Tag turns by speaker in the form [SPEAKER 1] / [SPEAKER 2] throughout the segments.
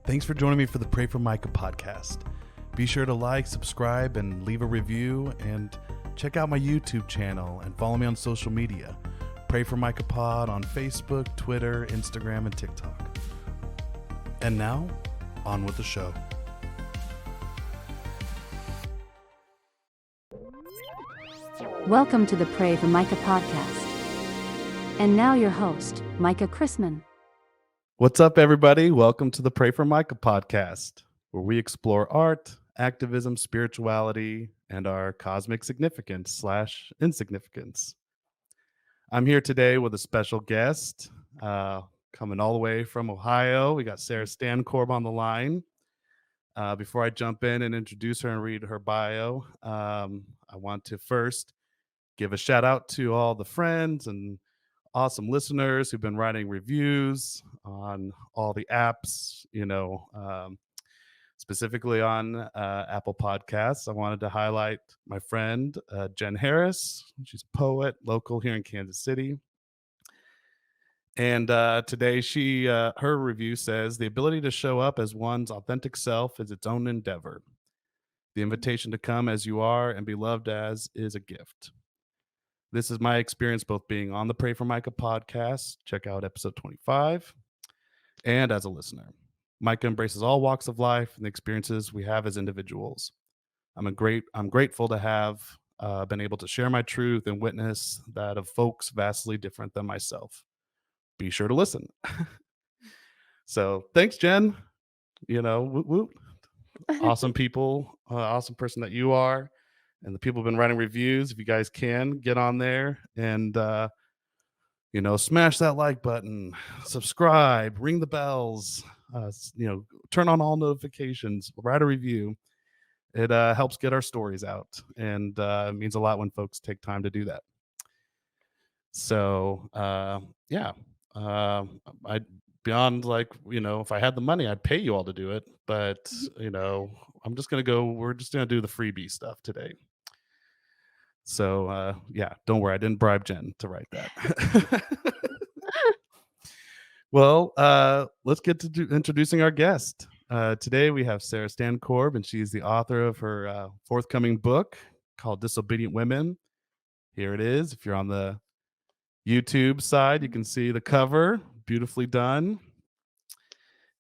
[SPEAKER 1] Thanks for joining me for the Pray for Micah podcast. Be sure to like, subscribe, and leave a review, and check out my YouTube channel and follow me on social media. Pray for Micah Pod on Facebook, Twitter, Instagram, and TikTok. And now, on with the show.
[SPEAKER 2] Welcome to the Pray for Micah podcast. And now your host, Micah Chrisman.
[SPEAKER 1] What's up, everybody? Welcome to the Pray for Micah podcast, where we explore art, activism, spirituality, and our cosmic significance / insignificance. I'm here today with a special guest coming all the way from Ohio. We got Sarah Stankorb on the line. Before I jump in and introduce her and read her bio, I want to first give a shout out to all the friends and awesome listeners who've been writing reviews on all the apps, specifically on Apple Podcasts. I wanted to highlight my friend, Jen Harris. She's a poet, local here in Kansas City. And today her review says, the ability to show up as one's authentic self is its own endeavor. The invitation to come as you are and be loved as is a gift. This is my experience both being on the Pray for Micah podcast, check out episode 25, and as a listener. Micah embraces all walks of life and the experiences we have as individuals. I'm grateful to have been able to share my truth and witness that of folks vastly different than myself. Be sure to listen. So thanks, Jen. Woot woot. Awesome people, awesome person that you are. And the people have been writing reviews. If you guys can, get on there and, smash that like button, subscribe, ring the bells, turn on all notifications, write a review. It helps get our stories out. And it means a lot when folks take time to do that. So, beyond if I had the money, I'd pay you all to do it. But, we're just going to do the freebie stuff today. So, don't worry. I didn't bribe Jen to write that. Well, let's get to introducing our guest. Today we have Sarah Stankorb, and she's the author of her forthcoming book called Disobedient Women. Here it is. If you're on the YouTube side, you can see the cover, beautifully done.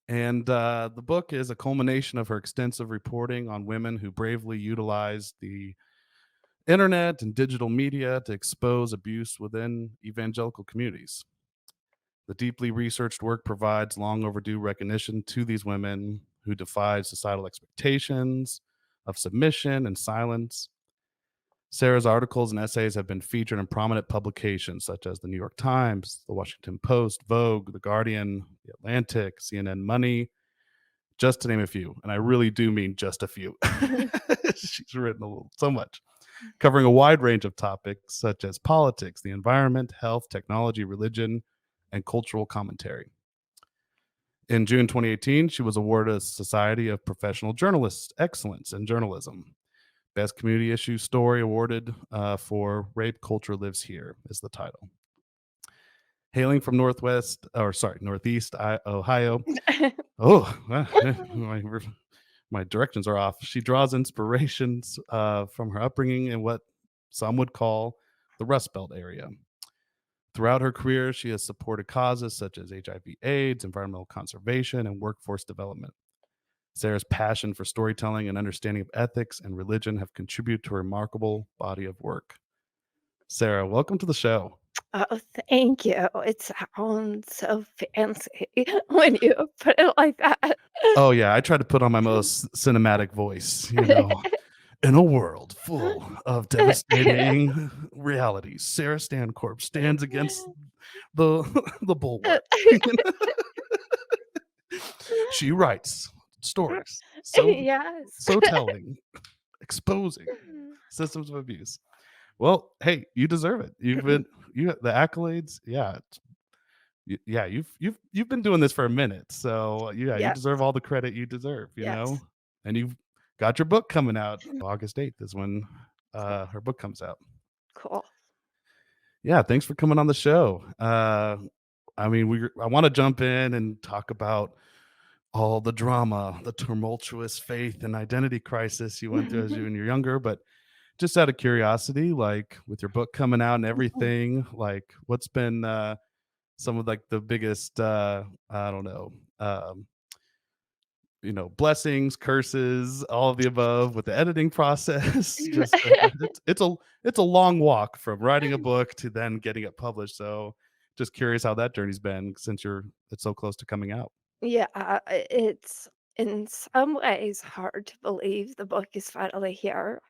[SPEAKER 1] And the book is a culmination of her extensive reporting on women who bravely utilized the internet and digital media to expose abuse within evangelical communities. The deeply researched work provides long overdue recognition to these women who defied societal expectations of submission and silence. Sarah's articles and essays have been featured in prominent publications such as the New York Times, the Washington Post, Vogue, The Guardian, The Atlantic, CNNMoney, just to name a few. And I really do mean just a few. She's written so much, covering a wide range of topics such as politics, the environment, health, technology, religion, and cultural commentary. In June 2018, she was awarded a Society of Professional Journalists Excellence in Journalism. Best Community Issue Story awarded for Rape Culture Lives Here is the title. Hailing from Northeast Ohio. My directions are off. She draws inspirations from her upbringing in what some would call the Rust Belt area. Throughout her career, she has supported causes such as HIV/AIDS, environmental conservation, and workforce development. Sarah's passion for storytelling and understanding of ethics and religion have contributed to a remarkable body of work. Sarah, welcome to the show.
[SPEAKER 3] Oh, thank you. It sounds so fancy when you put it like that.
[SPEAKER 1] Oh, yeah. I try to put on my most cinematic voice, In a world full of devastating realities, Sarah Stankorb stands against the bulwark. She writes stories so telling, exposing systems of abuse. Well, hey, you deserve it. The accolades. You've been doing this for a minute, so you deserve all the credit you deserve. And you've got your book coming out. August 8th is when her book comes out.
[SPEAKER 3] Cool.
[SPEAKER 1] Yeah, thanks for coming on the show. I want to jump in and talk about all the drama, the tumultuous faith and identity crisis you went through as you when you're younger. But just out of curiosity, like with your book coming out and everything, like what's been some of like the biggest I don't know, blessings, curses, all of the above with the editing process. Just it's a long walk from writing a book to then getting it published. So just curious how that journey's been since it's so close to coming out.
[SPEAKER 3] Yeah, it's in some ways hard to believe the book is finally here.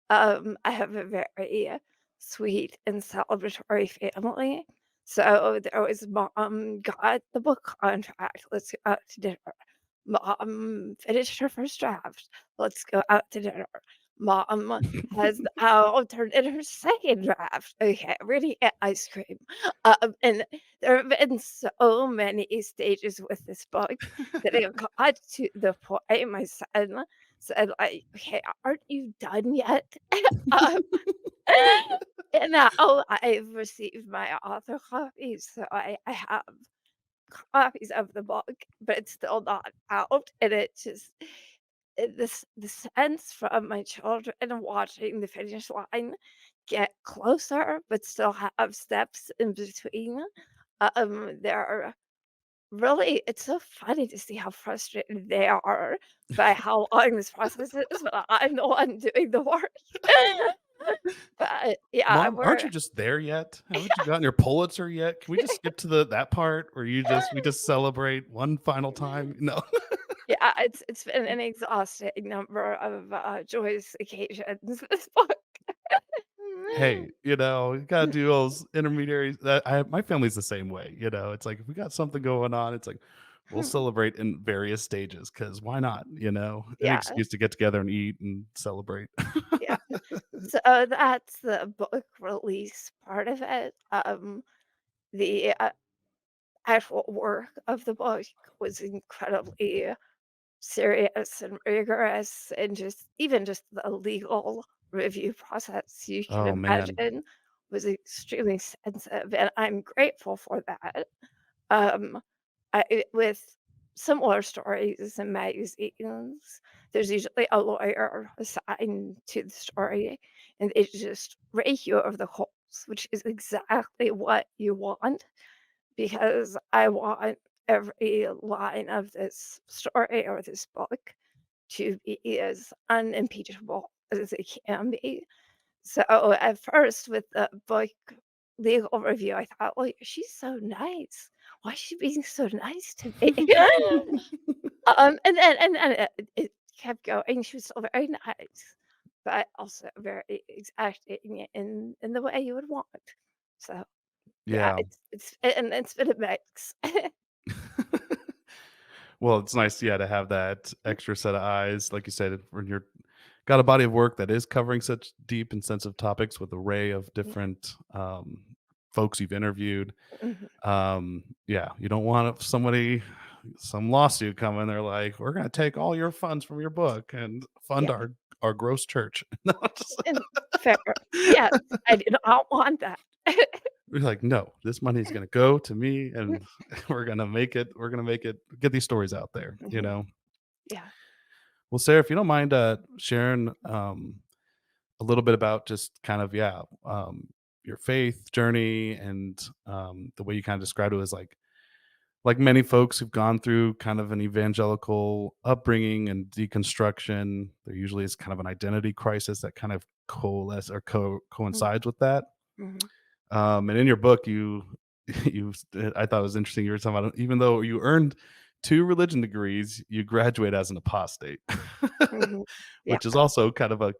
[SPEAKER 3] I have a very sweet and celebratory family. So there was mom got the book contract. Let's go out to dinner. Mom finished her first draft. Let's go out to dinner. Mom has now turned in her second draft. Okay, we're gonna get ice cream. And there have been so many stages with this book that it got to the point my son said, like, "Okay, aren't you done yet?" Um, and now I've received my author copy, so I have copies of the book, but it's still not out, and it just the sense from my children watching the finish line get closer, but still have steps in between. They're really it's so funny to see how frustrated they are by how long this process is, but I'm the one doing the work. But, yeah,
[SPEAKER 1] Mom, aren't
[SPEAKER 3] we're
[SPEAKER 1] you just there yet? Haven't you gotten your Pulitzer yet? Can we just skip to the that part where we just celebrate one final time? No.
[SPEAKER 3] yeah, it's been an exhausting number of, joyous occasions, this book.
[SPEAKER 1] Hey, you gotta do those intermediaries. That my family's the same way. It's like if we got something going on, it's like we'll celebrate in various stages because why not? An
[SPEAKER 3] Yeah,
[SPEAKER 1] excuse to get together and eat and celebrate.
[SPEAKER 3] yeah. So, that's the book release part of it. The, actual work of the book was incredibly serious and rigorous, and just even just the legal review process you can
[SPEAKER 1] Oh man.
[SPEAKER 3] imagine was extremely sensitive, and I'm grateful for that. Um, with similar stories in magazines, there's usually a lawyer assigned to the story, and they just rake you over the coals, which is exactly what you want because I want every line of this story or this book to be as unimpeachable as it can be. So at first, with the book legal review, I thought, well, she's so nice. Why is she being so nice to me? And then it kept going. She was still very nice, but also very exacting in the way you would want. So yeah,
[SPEAKER 1] Yeah.
[SPEAKER 3] it's been a mix.
[SPEAKER 1] Well, it's nice, yeah, to have that extra set of eyes, like you said, when you're got a body of work that is covering such deep and sensitive topics with array of different folks you've interviewed.
[SPEAKER 3] Mhm.
[SPEAKER 1] Yeah, you don't want some lawsuit coming. They're like, we're going to take all your funds from your book and fund
[SPEAKER 3] Yeah,
[SPEAKER 1] our gross church. No,
[SPEAKER 3] and fair. Yes, I do not want that.
[SPEAKER 1] we're like, no, this money is going to go to me, and we're going to make it, get these stories out there.
[SPEAKER 3] Mhm. Yeah.
[SPEAKER 1] Well, Sarah, if you don't mind sharing a little bit about just kind of, yeah, your faith journey and the way you kind of described it as like many folks who've gone through kind of an evangelical upbringing and deconstruction, there usually is kind of an identity crisis that kind of coalesce or
[SPEAKER 3] Mhm,
[SPEAKER 1] coincides with that.
[SPEAKER 3] mhm,
[SPEAKER 1] And in your book, I thought it was interesting. You were talking about even though you earned two religion degrees, you graduate as an apostate,
[SPEAKER 3] mhm. Yeah.
[SPEAKER 1] which is also kind of a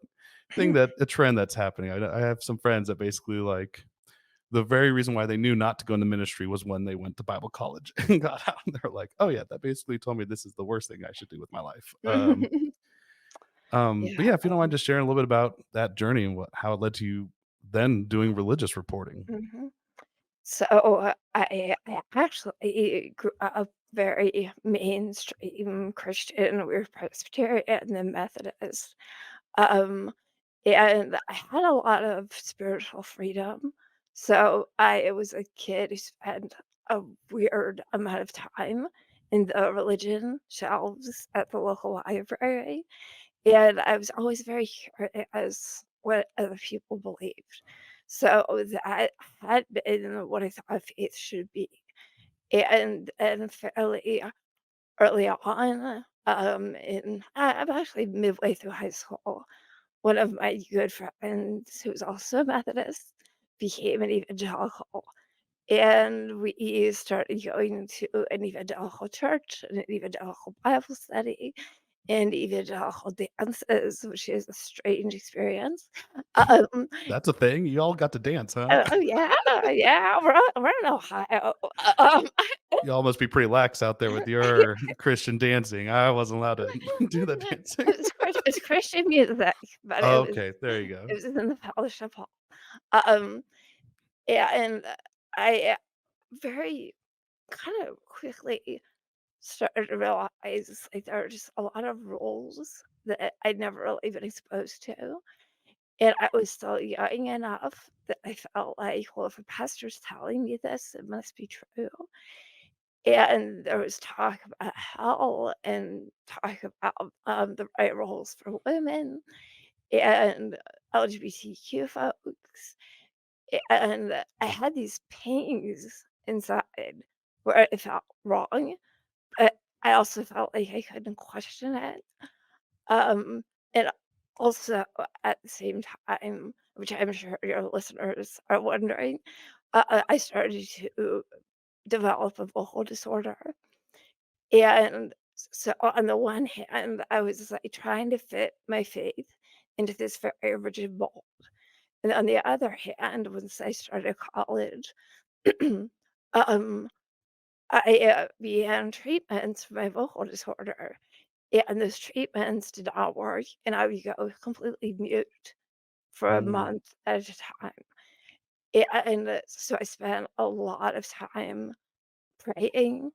[SPEAKER 1] trend that's happening. I have some friends that basically like the very reason why they knew not to go into ministry was when they went to Bible college and got out. And they're like, "Oh yeah, that basically told me this is the worst thing I should do with my life." But
[SPEAKER 3] Yeah,
[SPEAKER 1] yeah, if you don't mind just sharing a little bit about that journey and how it led to you then doing religious reporting.
[SPEAKER 3] mhm. So, I actually grew up very mainstream Christian. We were Presbyterian and Methodist. Um, and I had a lot of spiritual freedom. So I was a kid who spent a weird amount of time in the religion shelves at the local library, and I was always very curious what other people believed. So that had been what I thought faith should be. And fairly early on, I'm actually midway through high school. One of my good friends, who's also a Methodist, became an evangelical. And we started going to an evangelical church and an evangelical Bible study and evangelical dances, which is a strange experience. Um,
[SPEAKER 1] That's a thing? You all got to dance, huh?
[SPEAKER 3] oh yeah, yeah, we're in Ohio.
[SPEAKER 1] Y'all must be pretty lax out there with your Christian dancing. I wasn't allowed to do the dancing.
[SPEAKER 3] It's Christian music, but
[SPEAKER 1] Okay, there you
[SPEAKER 3] it
[SPEAKER 1] go.
[SPEAKER 3] was in the fellowship hall. Um, yeah, and I very kind of quickly started to realize, like, there are just a lot of rules that I'd never really been exposed to, and I was still young enough that I felt like, "Well, if a pastor's telling me this, it must be true." And there was talk about hell and talk about, the right roles for women and LGBTQ folks, and I had these pangs inside where it felt wrong, but I also felt like I couldn't question it. And also at the same time, which I'm sure your listeners are wondering, I started to develop a vocal disorder. And so on the one hand, I was like trying to fit my faith into this very rigid mold. And on the other hand, once I started college, um, I began treatments for my vocal disorder. And those treatments did not work, and I would go completely mute for a
[SPEAKER 1] Mm,
[SPEAKER 3] month at a time. And so I spent a lot of time praying,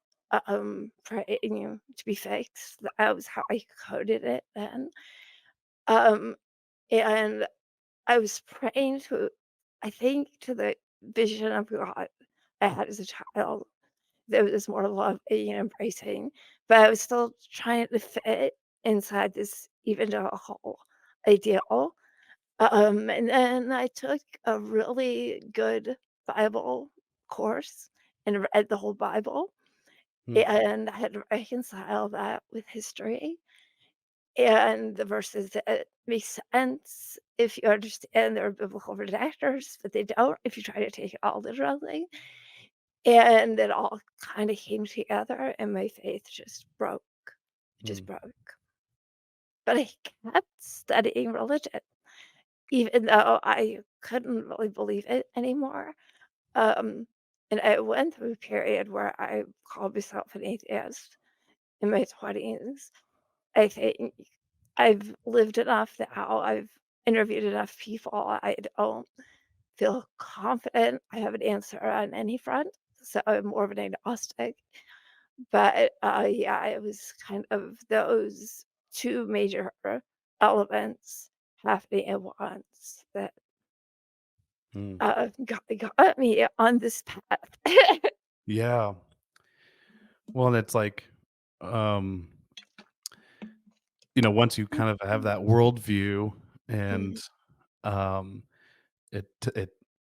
[SPEAKER 3] praying to be fixed. That was how I coded it then. Um, and I was praying to, I think, to the vision of God I had as a child that was more loving and embracing, but I was still trying to fit inside this evangelical ideal. And then I took a really good Bible course and read the whole Bible,
[SPEAKER 1] mm,
[SPEAKER 3] and I had to reconcile that with history and the verses that make sense if you understand their biblical redactors, but they don't if you try to take it all literally. And it all kind of came together, and my faith just broke. It just
[SPEAKER 1] mm.
[SPEAKER 3] broke. But I kept studying religion, even though I couldn't really believe it anymore. Um, and I went through a period where I called myself an atheist in my 20s. I think I've lived enough now. I've interviewed enough people. I don't feel confident I have an answer on any front. So I'm more of an agnostic. But yeah, it was kind of those two major elements happening at once that
[SPEAKER 1] Mm.
[SPEAKER 3] got me on this path.
[SPEAKER 1] Yeah. Well, and it's like, um, once you kind of have that worldview and,
[SPEAKER 3] Mhm.
[SPEAKER 1] um, it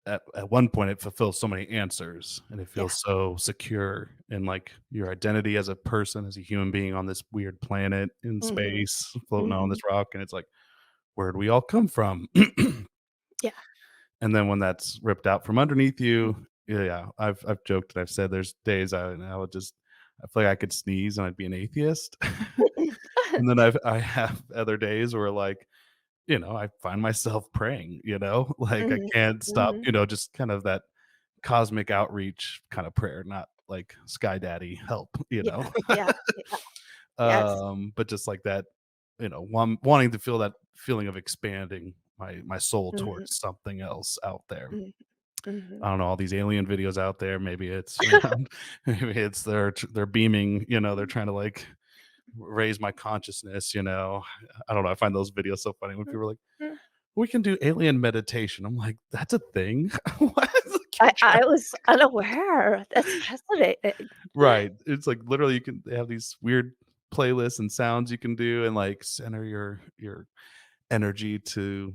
[SPEAKER 1] at one point, it fulfills so many answers, and it
[SPEAKER 3] Yeah.
[SPEAKER 1] feels so secure in, like, your identity as a person, as a human being on this weird planet in
[SPEAKER 3] Mhm.
[SPEAKER 1] space, floating on this
[SPEAKER 3] Mhm.
[SPEAKER 1] rock, and it's like, "Where'd we all come from?"
[SPEAKER 3] Yeah.
[SPEAKER 1] And then when that's ripped out from underneath you, yeah, I've joked and I've said there's days I would just I feel like I could sneeze and I'd be an atheist. And then I have other days where, like, I find myself praying, like, I
[SPEAKER 3] Mhm.
[SPEAKER 1] can't stop,
[SPEAKER 3] Mhm.
[SPEAKER 1] just kind of that cosmic outreach kind of prayer, not like "Sky Daddy, help,"
[SPEAKER 3] Yeah. Yeah. Yeah. Yes.
[SPEAKER 1] But just like that, wanting to feel that feeling of expanding my soul
[SPEAKER 3] Mhm.
[SPEAKER 1] towards something else out there.
[SPEAKER 3] Mhm. Mhm.
[SPEAKER 1] I don't know, all these alien videos out there, maybe it's, maybe it's they're beaming, they're trying to, like, raise my consciousness, I don't know, I find those videos so funny when people are like, "We can do alien meditation." I'm like, "That's a thing?" What?
[SPEAKER 3] I was unaware. That's fascinating.
[SPEAKER 1] Right. It's like literally you can they have these weird playlists and sounds you can do and like center your energy to,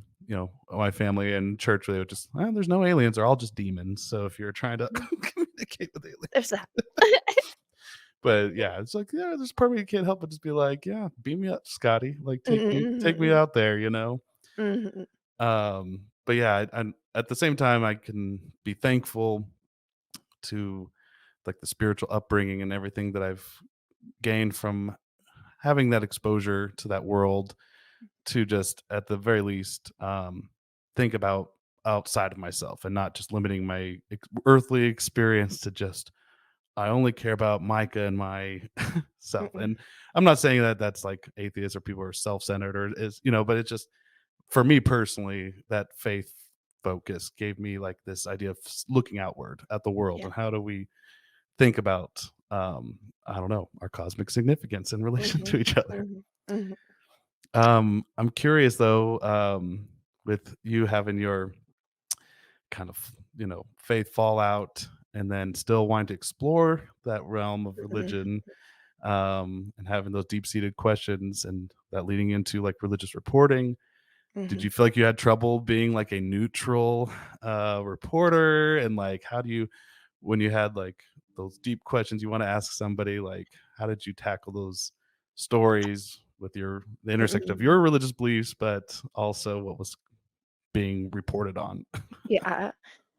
[SPEAKER 1] my family and church, they would just, there's no aliens, they're all just demons. So if you're trying to
[SPEAKER 3] Mhm.
[SPEAKER 1] communicate with
[SPEAKER 3] There's
[SPEAKER 1] aliens.
[SPEAKER 3] that.
[SPEAKER 1] But yeah, it's like, yeah, there's part of me you can't help but just be like, yeah, beam me up, Scotty. Like take me
[SPEAKER 3] Mhm.
[SPEAKER 1] out there.
[SPEAKER 3] Mhm.
[SPEAKER 1] But yeah, and at the same time I can be thankful to like the spiritual upbringing and everything that I've gained from having that exposure to that world to just at the very least think about outside of myself and not just limiting my earthly experience to just I only care about Micah and my self.
[SPEAKER 3] Mhm.
[SPEAKER 1] And I'm not saying that that's like atheists or people are self-centered or is, but it's just for me personally, that faith focus gave me like this idea of looking outward at the world
[SPEAKER 3] Yeah.
[SPEAKER 1] and how do we think about I don't know, our cosmic significance in relation to
[SPEAKER 3] Mhm.
[SPEAKER 1] each other.
[SPEAKER 3] Mhm. Mhm.
[SPEAKER 1] I'm curious though, with you having your kind of, faith fallout and then still wanting to explore that realm of
[SPEAKER 3] Mhm.
[SPEAKER 1] religion, and having those deep-seated questions and that leading into like religious reporting. Did
[SPEAKER 3] Mhm.
[SPEAKER 1] you feel like you had trouble being like a neutral reporter? And like, how do you, when you had like those deep questions you want to ask somebody, like, how did you tackle those stories with the intersection of
[SPEAKER 3] Mhm.
[SPEAKER 1] your religious beliefs, but also what was being reported on?
[SPEAKER 3] Yeah.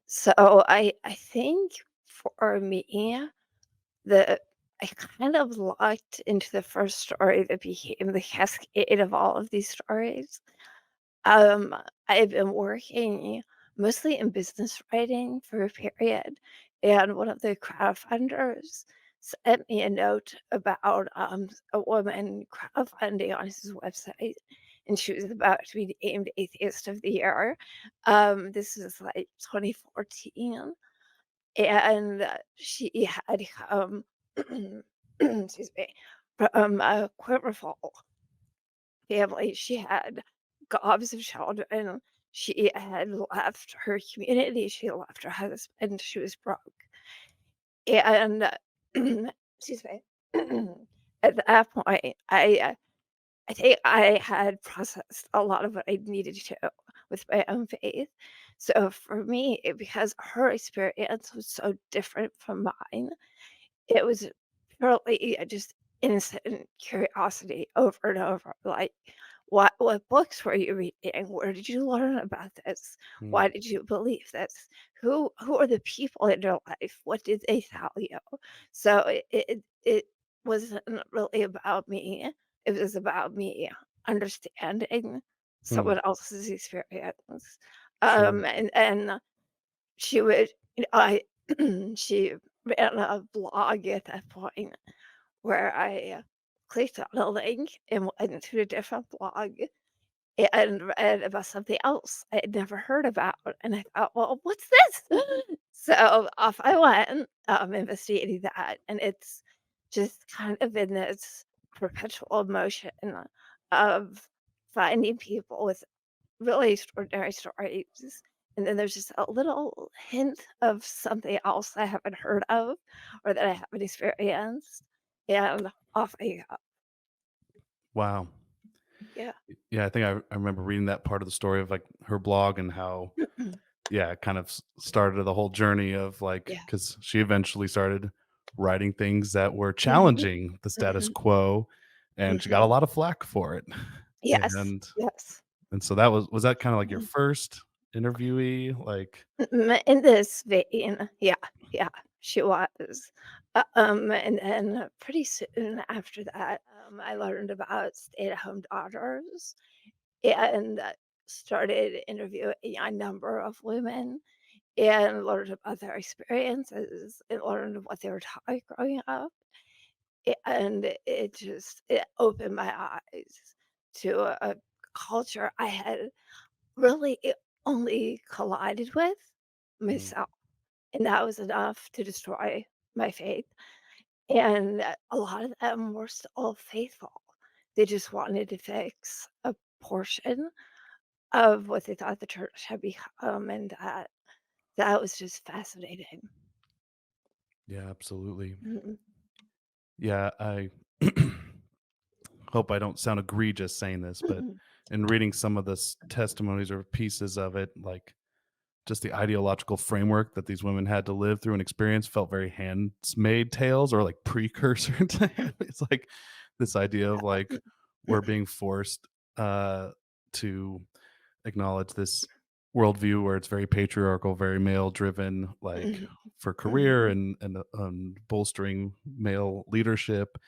[SPEAKER 3] So I think for me, the I kind of locked into the first story that became the cascade of all of these stories. Um, I've been working mostly in business writing for a period, and one of the crowdfunders sent me a note about a woman crowdfunding on his website, and she was about to be named Atheist of the Year. This was like 2014, and she had excuse me, from a quiverful family. She had gobs of children. She had left her community. She left her husband. She was broke. And excuse me. At that point, I think I had processed a lot of what I needed to with my own faith. So for me, because her experience was so different from mine, it was purely just innocent curiosity over and over, like, "What books were you reading? Where did you learn about this?
[SPEAKER 1] Mm,
[SPEAKER 3] Why did you believe this? Who are the people in your life? What did they tell you?" So it wasn't really about me, it was about me understanding
[SPEAKER 1] mm,
[SPEAKER 3] someone else's experience.
[SPEAKER 1] sure.
[SPEAKER 3] And she would I she ran a blog at that point where I clicked on a link and went to a different blog and read about something else I had never heard about, and I thought, "Well, what's this?" So off I went, investigating that, and it's just kind of in this perpetual motion of finding people with really extraordinary stories, and then there's just a little hint of something else I haven't heard of or that I haven't experienced, and off I go.
[SPEAKER 1] Wow.
[SPEAKER 3] Yeah.
[SPEAKER 1] Yeah, I think I remember reading that part of the story of like her blog and how, yeah, it kind of started the whole journey of like,
[SPEAKER 3] Yeah.
[SPEAKER 1] because she eventually started writing things that were
[SPEAKER 3] Mhm,
[SPEAKER 1] challenging the status
[SPEAKER 3] mhm,
[SPEAKER 1] quo, and she got a
[SPEAKER 3] mhm.
[SPEAKER 1] lot of flack for it.
[SPEAKER 3] Yes,
[SPEAKER 1] And
[SPEAKER 3] yes.
[SPEAKER 1] so that was that kind of like your
[SPEAKER 3] Mhm.
[SPEAKER 1] first interviewee? Like,
[SPEAKER 3] In this vein, yeah, yeah, she was. And then pretty soon after that, I learned about stay-at-home daughters and started interviewing a number of women and learned about their experiences and learned what they were taught growing up. And it opened my eyes to a culture I had really only collided with
[SPEAKER 1] mm,
[SPEAKER 3] myself, and that was enough to destroy my faith. And a lot of them were still faithful. They just wanted to fix a portion of what they thought the church had become, and that that was just fascinating.
[SPEAKER 1] Yeah, absolutely.
[SPEAKER 3] Mhm.
[SPEAKER 1] Yeah, I hope I don't sound egregious saying this, but
[SPEAKER 3] Mhm.
[SPEAKER 1] in reading some of the testimonies or pieces of it, like just the ideological framework that these women had to live through and experience felt very handmade tales or like precursor to him. It's like this idea of like we're being forced to acknowledge this worldview where it's very patriarchal, very male driven, like
[SPEAKER 3] Mhm.
[SPEAKER 1] for career
[SPEAKER 3] Mhm.
[SPEAKER 1] and bolstering male leadership.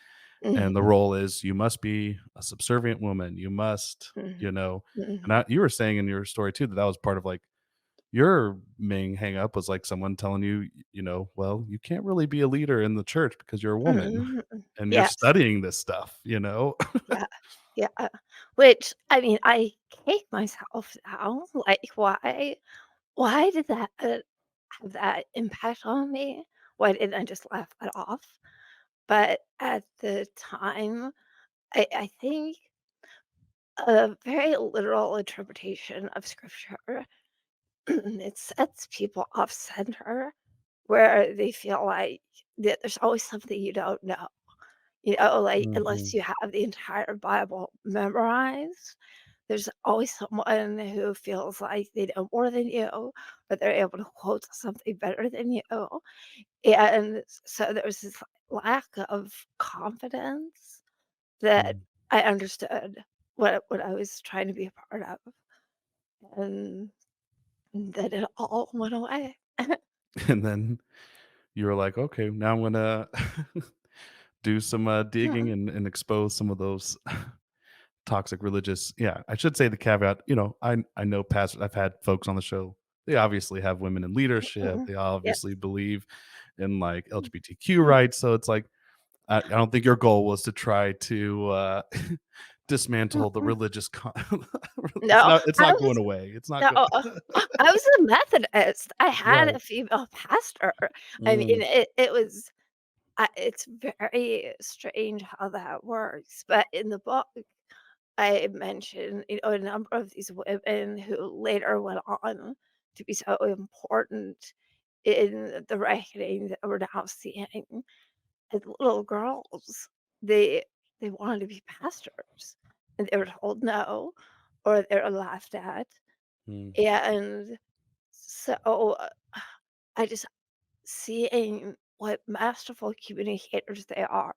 [SPEAKER 1] And the
[SPEAKER 3] Mhm.
[SPEAKER 1] role is you must be a subservient woman. You must,
[SPEAKER 3] Mhm.
[SPEAKER 1] and
[SPEAKER 3] Mhm.
[SPEAKER 1] you were saying in your story too that that was part of like your main hang up was like someone telling you, well, you can't really be a leader in the church because you're a woman
[SPEAKER 3] Mhm.
[SPEAKER 1] and you're
[SPEAKER 3] Yes.
[SPEAKER 1] studying this stuff.
[SPEAKER 3] Yeah. Yeah. Which, I mean, I kick myself now, like, why did that, have that impact on me? Why didn't I just laugh it off? But at the time, I think a very literal interpretation of scripture, it sets people off center where they feel like that there's always something you don't know. Like, unless
[SPEAKER 1] Mhm.
[SPEAKER 3] you have the entire Bible memorized, there's always someone who feels like they know more than you, or they're able to quote something better than you. And so there's this lack of confidence that
[SPEAKER 1] Mm.
[SPEAKER 3] I understood what I was trying to be a part of, and then it all went away.
[SPEAKER 1] And then you were like, okay, now I'm gonna do some digging
[SPEAKER 3] Mhm,
[SPEAKER 1] and expose some of those toxic religious. Yeah, I should say the caveat. I know pastors. I've had folks on the show. They obviously have women in leadership.
[SPEAKER 3] mhm.
[SPEAKER 1] They
[SPEAKER 3] Yes.
[SPEAKER 1] obviously believe in like LGBTQ rights. So it's like I don't think your goal was to try to dismantle the religious. It's
[SPEAKER 3] No,
[SPEAKER 1] not. It's
[SPEAKER 3] I
[SPEAKER 1] not
[SPEAKER 3] was
[SPEAKER 1] going away. It's not
[SPEAKER 3] no,
[SPEAKER 1] good.
[SPEAKER 3] I was a Methodist. I had
[SPEAKER 1] Right.
[SPEAKER 3] a female pastor. I mean,
[SPEAKER 1] Mm,
[SPEAKER 3] it was it's very strange how that works, but in the book, I mentioned, a number of these women who later went on to be so important in the reckoning that we're now seeing. As little girls, they they wanted to be pastors, and they were told no, or they were laughed at,
[SPEAKER 1] mm,
[SPEAKER 3] and so, I just seeing what masterful communicators they are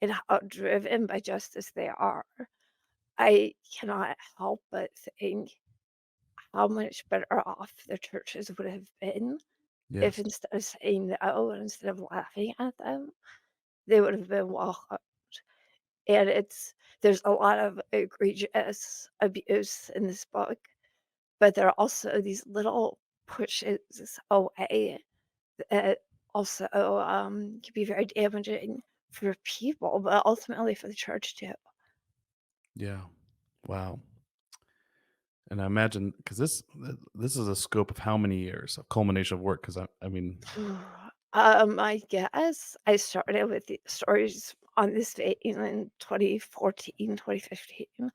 [SPEAKER 3] and how driven by justice they are, I cannot help but think how much better off their churches would have been if
[SPEAKER 1] yes.
[SPEAKER 3] instead of saying no and instead of laughing at them, they would have been welcomed. And there's a lot of egregious abuse in this book, but there are also these little pushes away that also, can be very damaging for people, but ultimately for the church too.
[SPEAKER 1] Yeah. Wow. And I imagine because this is a scope of how many years, a culmination of work. Because I mean,
[SPEAKER 3] I guess I started with the stories on this date in 2014, 2015.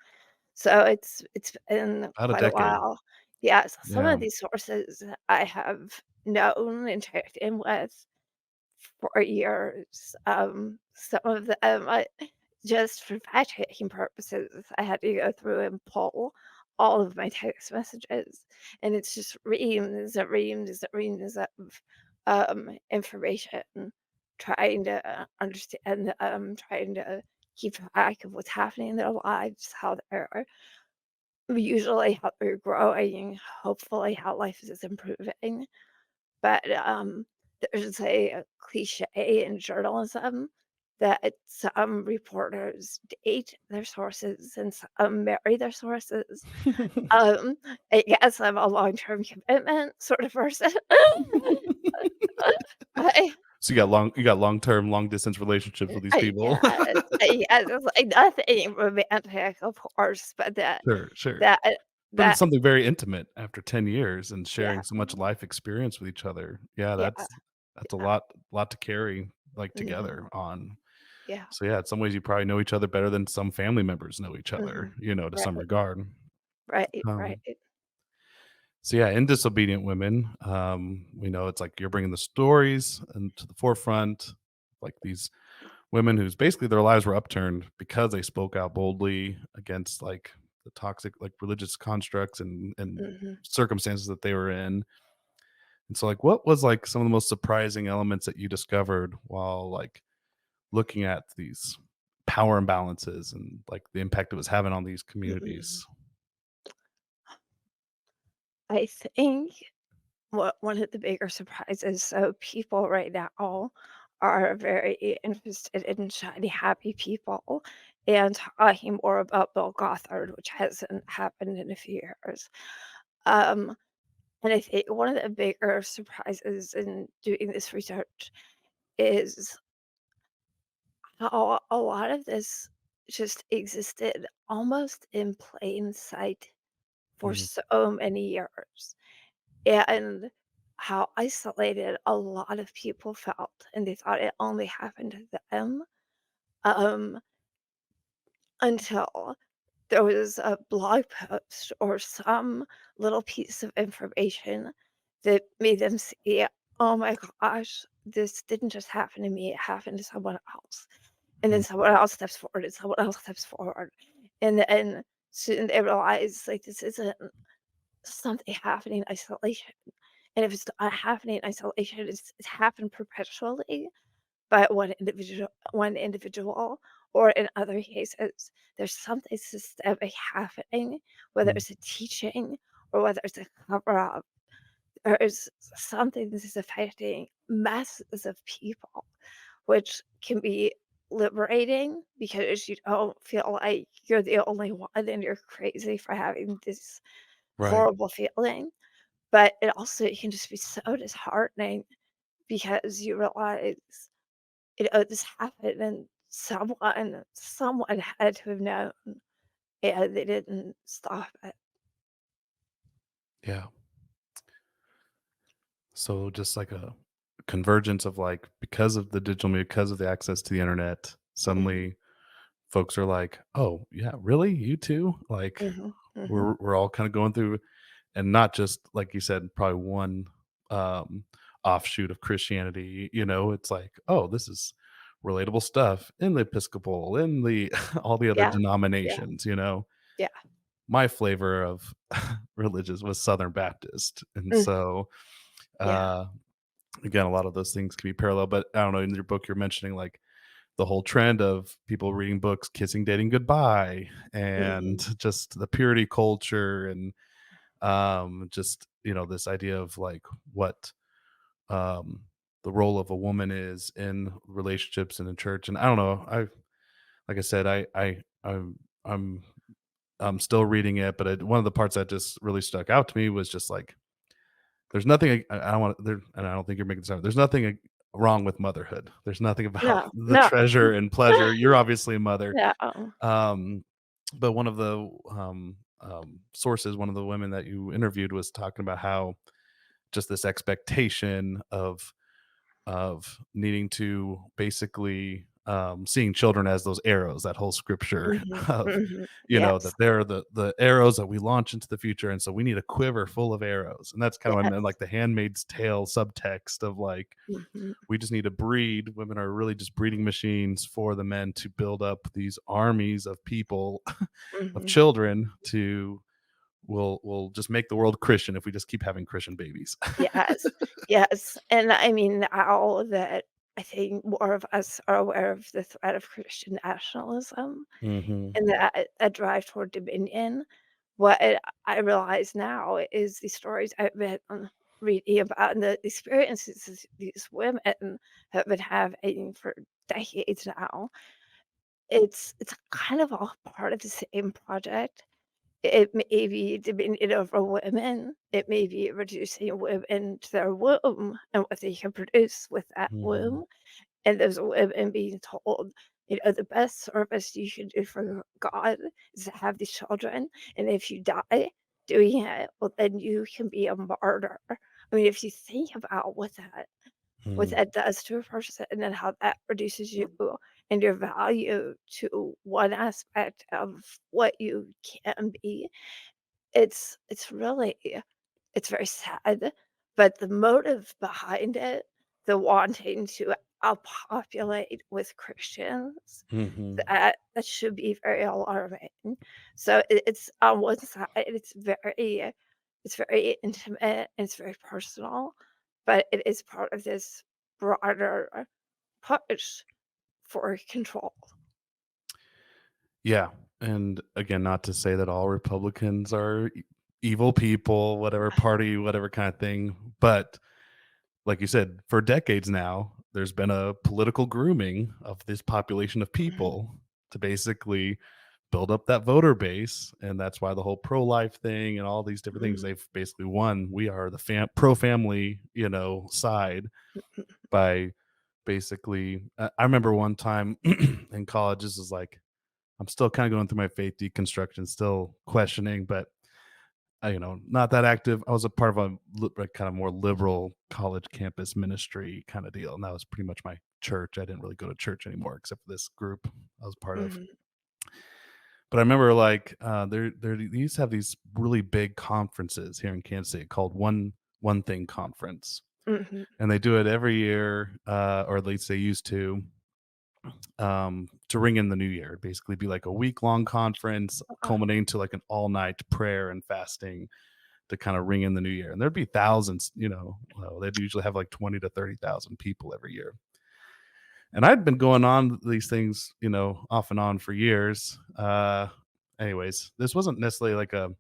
[SPEAKER 3] So it's been
[SPEAKER 1] about a
[SPEAKER 3] quite a
[SPEAKER 1] decade.
[SPEAKER 3] while. Yes, some
[SPEAKER 1] Yeah.
[SPEAKER 3] of these sources I have known and checked in with for years. Some of them, just for fact checking purposes, I had to go through and pull all of my text messages, and it's just reams and reams and reams of information, trying to understand, trying to keep track of what's happening in their lives, how they're growing, hopefully how life is improving. But, there's a cliche in journalism that some reporters date their sources and some marry their sources. Um, I guess I'm a long-term commitment sort of person. I
[SPEAKER 1] So you got long distance relationships with these
[SPEAKER 3] I
[SPEAKER 1] people.
[SPEAKER 3] guess it's like nothing romantic, of course, but
[SPEAKER 1] Sure, sure.
[SPEAKER 3] that
[SPEAKER 1] But it's
[SPEAKER 3] that
[SPEAKER 1] something very intimate after 10 years and
[SPEAKER 3] yeah,
[SPEAKER 1] sharing so much life experience with each other. Yeah,
[SPEAKER 3] yeah,
[SPEAKER 1] that's a
[SPEAKER 3] yeah,
[SPEAKER 1] lot to carry, like,
[SPEAKER 3] mhm,
[SPEAKER 1] together on.
[SPEAKER 3] yeah,
[SPEAKER 1] So, yeah, in some ways, you probably know each other better than some family members know each other,
[SPEAKER 3] mhm,
[SPEAKER 1] to some
[SPEAKER 3] right,
[SPEAKER 1] regard.
[SPEAKER 3] right,
[SPEAKER 1] Um,
[SPEAKER 3] right.
[SPEAKER 1] So yeah, in Disobedient Women, we know it's like you're bringing the stories into the forefront, like these women whose basically their lives were upturned because they spoke out boldly against like the toxic like religious constructs and
[SPEAKER 3] Mhm.
[SPEAKER 1] circumstances that they were in. And so like what was like some of the most surprising elements that you discovered while like looking at these power imbalances and like the impact it was having on these
[SPEAKER 3] Mhm.
[SPEAKER 1] communities?
[SPEAKER 3] I think what one of the bigger surprises, so people right now are very interested in shiny, happy people and talking more about Bill Gothard, which hasn't happened in a few years. Um, and I think one of the bigger surprises in doing this research is how a lot of this just existed almost in plain sight for
[SPEAKER 1] Mhm.
[SPEAKER 3] so many years. And how isolated a lot of people felt, and they thought it only happened to them, um, until there was a blog post or some little piece of information that made them see, "Oh my gosh, this didn't just happen to me, it happened to someone else." And then
[SPEAKER 1] Mhm.
[SPEAKER 3] someone else steps forward, and someone else steps forward, and then soon they realize, like, this isn't something happening in isolation. And if it's not happening in isolation, it's happened perpetually by one individual, or in other cases, there's something systemic happening, whether
[SPEAKER 1] Mhm.
[SPEAKER 3] it's a teaching or whether it's a cover-up. There is something that is affecting masses of people, which can be liberating because you don't feel like you're the only one and you're crazy for having this
[SPEAKER 1] Right.
[SPEAKER 3] horrible feeling. But it also can just be so disheartening because you realize, this happened and someone had to have known, and they didn't stop it.
[SPEAKER 1] Yeah. So just like a convergence of like because of the digital media, because of the access to the internet,
[SPEAKER 3] Mhm,
[SPEAKER 1] suddenly folks are like, "Oh, yeah, really? You too?" Like
[SPEAKER 3] mhm, mhm.
[SPEAKER 1] we're all kind of going through and not just like you said, probably one offshoot of Christianity, it's like, "Oh, this is relatable stuff in the Episcopal, in the all the other
[SPEAKER 3] Yeah, yeah,
[SPEAKER 1] denominations.
[SPEAKER 3] yeah.
[SPEAKER 1] My flavor of religious was Southern Baptist. And
[SPEAKER 3] Mm,
[SPEAKER 1] so
[SPEAKER 3] yeah.
[SPEAKER 1] uh again, a lot of those things can be parallel, but I don't know, in your book, you're mentioning like the whole trend of people reading books, kissing, dating goodbye, and
[SPEAKER 3] Mhm,
[SPEAKER 1] just the purity culture and just, this idea of like what um the role of a woman is in relationships and in church. And I don't know, like I said, I'm I'm still reading it, but one of the parts that just really stuck out to me was just like there's nothing I don't want there, and I don't think you're making this out. There's nothing wrong with motherhood. There's nothing about
[SPEAKER 3] no,
[SPEAKER 1] the
[SPEAKER 3] no,
[SPEAKER 1] treasure and pleasure. You're obviously a mother.
[SPEAKER 3] no.
[SPEAKER 1] Um, but one of the sources, one of the women that you interviewed was talking about how just this expectation of needing to basically seeing children as those arrows, that whole scripture
[SPEAKER 3] Mhm,
[SPEAKER 1] of,
[SPEAKER 3] mhm. Yes,
[SPEAKER 1] that they're the arrows that we launch into the future. And so we need a quiver full of arrows. And that's kind of what I meant,
[SPEAKER 3] yes.
[SPEAKER 1] like the Handmaid's Tale subtext of like,
[SPEAKER 3] Mhm,
[SPEAKER 1] we just need to breed. Women are really just breeding machines for the men to build up these armies of people, of
[SPEAKER 3] mhm.
[SPEAKER 1] children to will just make the world Christian if we just keep having Christian babies.
[SPEAKER 3] Yes, yes, and I mean, now that I think more of us are aware of the threat of Christian nationalism
[SPEAKER 1] Hmm.
[SPEAKER 3] and that a drive toward dominion, what I realize now is the stories I've been, reading about and the experiences these women have been having for decades now. It's kind of all part of the same project. It may be dominion over women, it may be reducing women to their womb and what they can produce with that
[SPEAKER 1] Hmm.
[SPEAKER 3] womb, and those women being told, "The best service you can do for God is to have these children, and if you die doing it, well, then you can be a martyr." I mean, if you think about what
[SPEAKER 1] Hmm.
[SPEAKER 3] that does to a person and then how that reduces you and your value to one aspect of what you can be, it's really It's very sad, but the motive behind it, the wanting to outpopulate with Christians,
[SPEAKER 1] Mhm.
[SPEAKER 3] that should be very alarming. So it's on one side, it's very intimate, it's very personal, but it is part of this broader push for control.
[SPEAKER 1] Yeah, and again, not to say that all Republicans are evil people, whatever party, whatever kind of thing, but like you said, for decades now, there's been a political grooming of this population of
[SPEAKER 3] Mhm,
[SPEAKER 1] people to basically build up that voter base, and that's why the whole pro-life thing and all these different things,
[SPEAKER 3] mhm,
[SPEAKER 1] they've basically won. We are the pro-family, side by basically I remember one time in college, this is like I'm still kind of going through my faith deconstruction, still questioning, but not that active. I was a part of a like kind of more liberal college campus ministry kind of deal, and that was pretty much my church. I didn't really go to church anymore except for this group I was part of.
[SPEAKER 3] mhm,
[SPEAKER 1] But I remember like they used to have these really big conferences here in Kansas City called One Thing Conference,
[SPEAKER 3] mhm.
[SPEAKER 1] and they do it every year, or at least they used to ring in the new year. It'd basically be like a week long conference
[SPEAKER 3] Uh,
[SPEAKER 1] culminating to like an all night prayer and fasting to kind of ring in the new year. And there'd be thousands, they'd usually have like 20 to 30,000 people every year. And I'd been going on these things, off and on for years. Anyways, this wasn't necessarily like a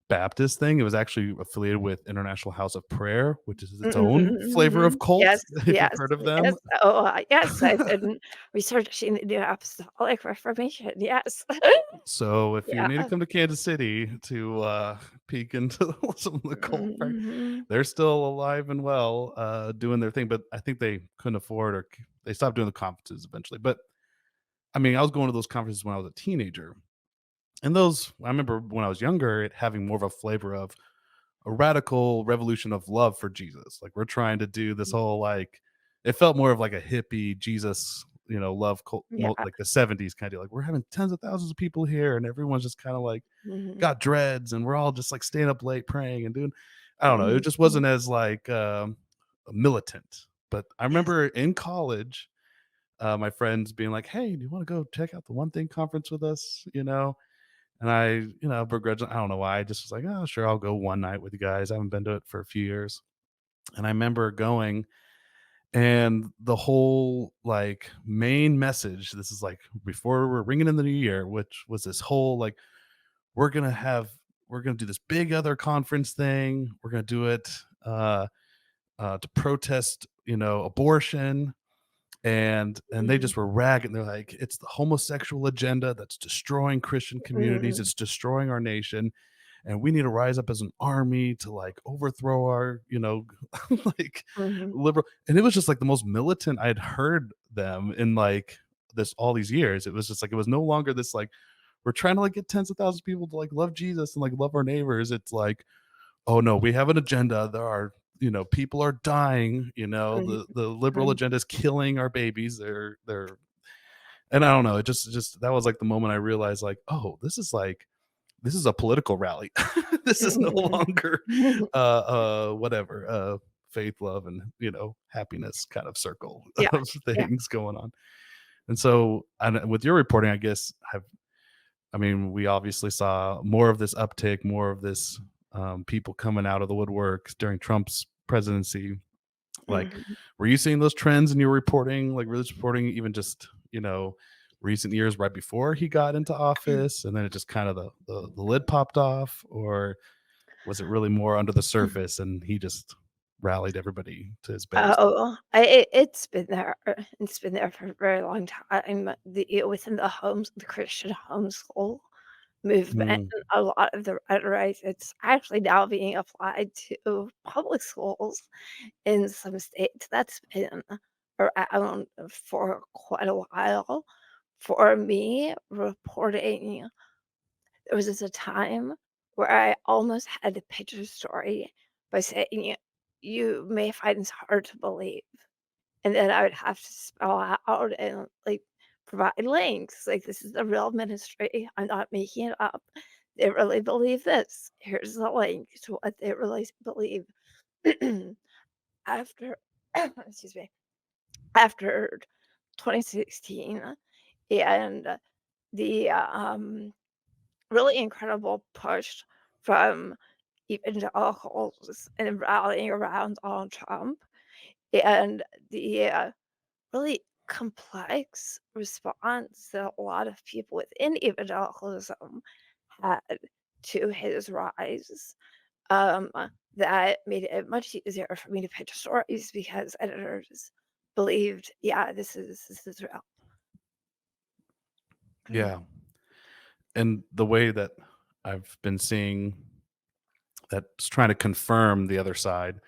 [SPEAKER 1] Baptist thing. It was actually affiliated with International House of Prayer, which is its own flavor of
[SPEAKER 3] mhm.
[SPEAKER 1] cult,
[SPEAKER 3] Yes,
[SPEAKER 1] if you've
[SPEAKER 3] yes,
[SPEAKER 1] heard of
[SPEAKER 3] yes.
[SPEAKER 1] them.
[SPEAKER 3] Oh, yes, I've been researching the New Apostolic Reformation, yes.
[SPEAKER 1] So if you
[SPEAKER 3] Yeah.
[SPEAKER 1] need to come to Kansas City to peek into some of the cult prac,
[SPEAKER 3] Mhm,
[SPEAKER 1] they're still alive and well, doing their thing. But I think they couldn't afford or they stopped doing the conferences eventually. But I mean, I was going to those conferences when I was a teenager, and those I remember when I was younger, it having more of a flavor of a radical revolution of love for Jesus. Like we're trying to do this whole like it felt more of like a hippie Jesus, love cult,
[SPEAKER 3] yeah.
[SPEAKER 1] like the 70s kind of like we're having tens of thousands of people here and everyone's just kind of like
[SPEAKER 3] Mhm,
[SPEAKER 1] got dreads and we're all just like staying up late praying and doing I don't know, it
[SPEAKER 3] mhm,
[SPEAKER 1] just
[SPEAKER 3] mhm.
[SPEAKER 1] wasn't as like militant. But I
[SPEAKER 3] Yes.
[SPEAKER 1] remember in college my friends being like, hey, do you want to go check out the One Thing conference with us, and I, begrudgingly, I don't know why. I just was like, oh, sure, I'll go one night with you guys. I haven't been to it for a few years. And I remember going, and the whole like main message, this is like before we're ringing in the new year, which was this whole like, we're going to have, we're going to do this big other conference thing. We're going to do it to protest, abortion. And they
[SPEAKER 3] Mhm,
[SPEAKER 1] just were ragging. They're like, it's the homosexual agenda that's destroying Christian communities.
[SPEAKER 3] mhm,
[SPEAKER 1] It's destroying our nation and we need to rise up as an army to like overthrow our like
[SPEAKER 3] mhm,
[SPEAKER 1] liberal. And it was just like the most militant I'd heard them in like this all these years. It was just like it was no longer this like we're trying to like get tens of thousands of people to like love Jesus and like love our neighbors. It's like, oh no, we have an agenda. There are people are dying.
[SPEAKER 3] mhm,
[SPEAKER 1] The liberal
[SPEAKER 3] mhm,
[SPEAKER 1] agenda is killing our babies. They're and I don't know. It just that was like the moment I realized like, oh, this is a political rally. This is no
[SPEAKER 3] mhm.
[SPEAKER 1] longer whatever faith, love, and happiness kind of circle
[SPEAKER 3] Yeah,
[SPEAKER 1] of
[SPEAKER 3] yeah.
[SPEAKER 1] things going on. And so, and with your reporting, I guess I mean, we obviously saw more of this uptick, more of this people coming out of the woodwork during Trump's presidency. Like,
[SPEAKER 3] Mhm,
[SPEAKER 1] were you seeing those trends in your reporting? Like, really reporting even just recent years right before he got into office, and then it just kind of the lid popped off, or was it really more under the
[SPEAKER 3] mhm.
[SPEAKER 1] surface and he just rallied everybody to his base?
[SPEAKER 3] Oh, it's been there. It's been there for a very long time. Within the Christian homeschool movement,
[SPEAKER 1] Mm,
[SPEAKER 3] a lot of the rhetoric, it's actually now being applied to public schools in some states. That's been around for quite a while. For me, reporting, there was just a time where I almost had to pitch a story by saying, "You may find this hard to believe." And then I would have to spell out and, like, provide links, like, "This is a real ministry, I'm not making it up. they really believe this. Here's the link to what they really believe. After, excuse me, after 2016 and the really incredible push from evangelicals and rallying around Donald Trump and the really complex response that a lot of people within evangelicalism had to his rise. Um, that made it much easier for me to pitch stories because editors believed, yeah, this is real. Mm,
[SPEAKER 1] Yeah. And the way that I've been seeing that's trying to confirm the other side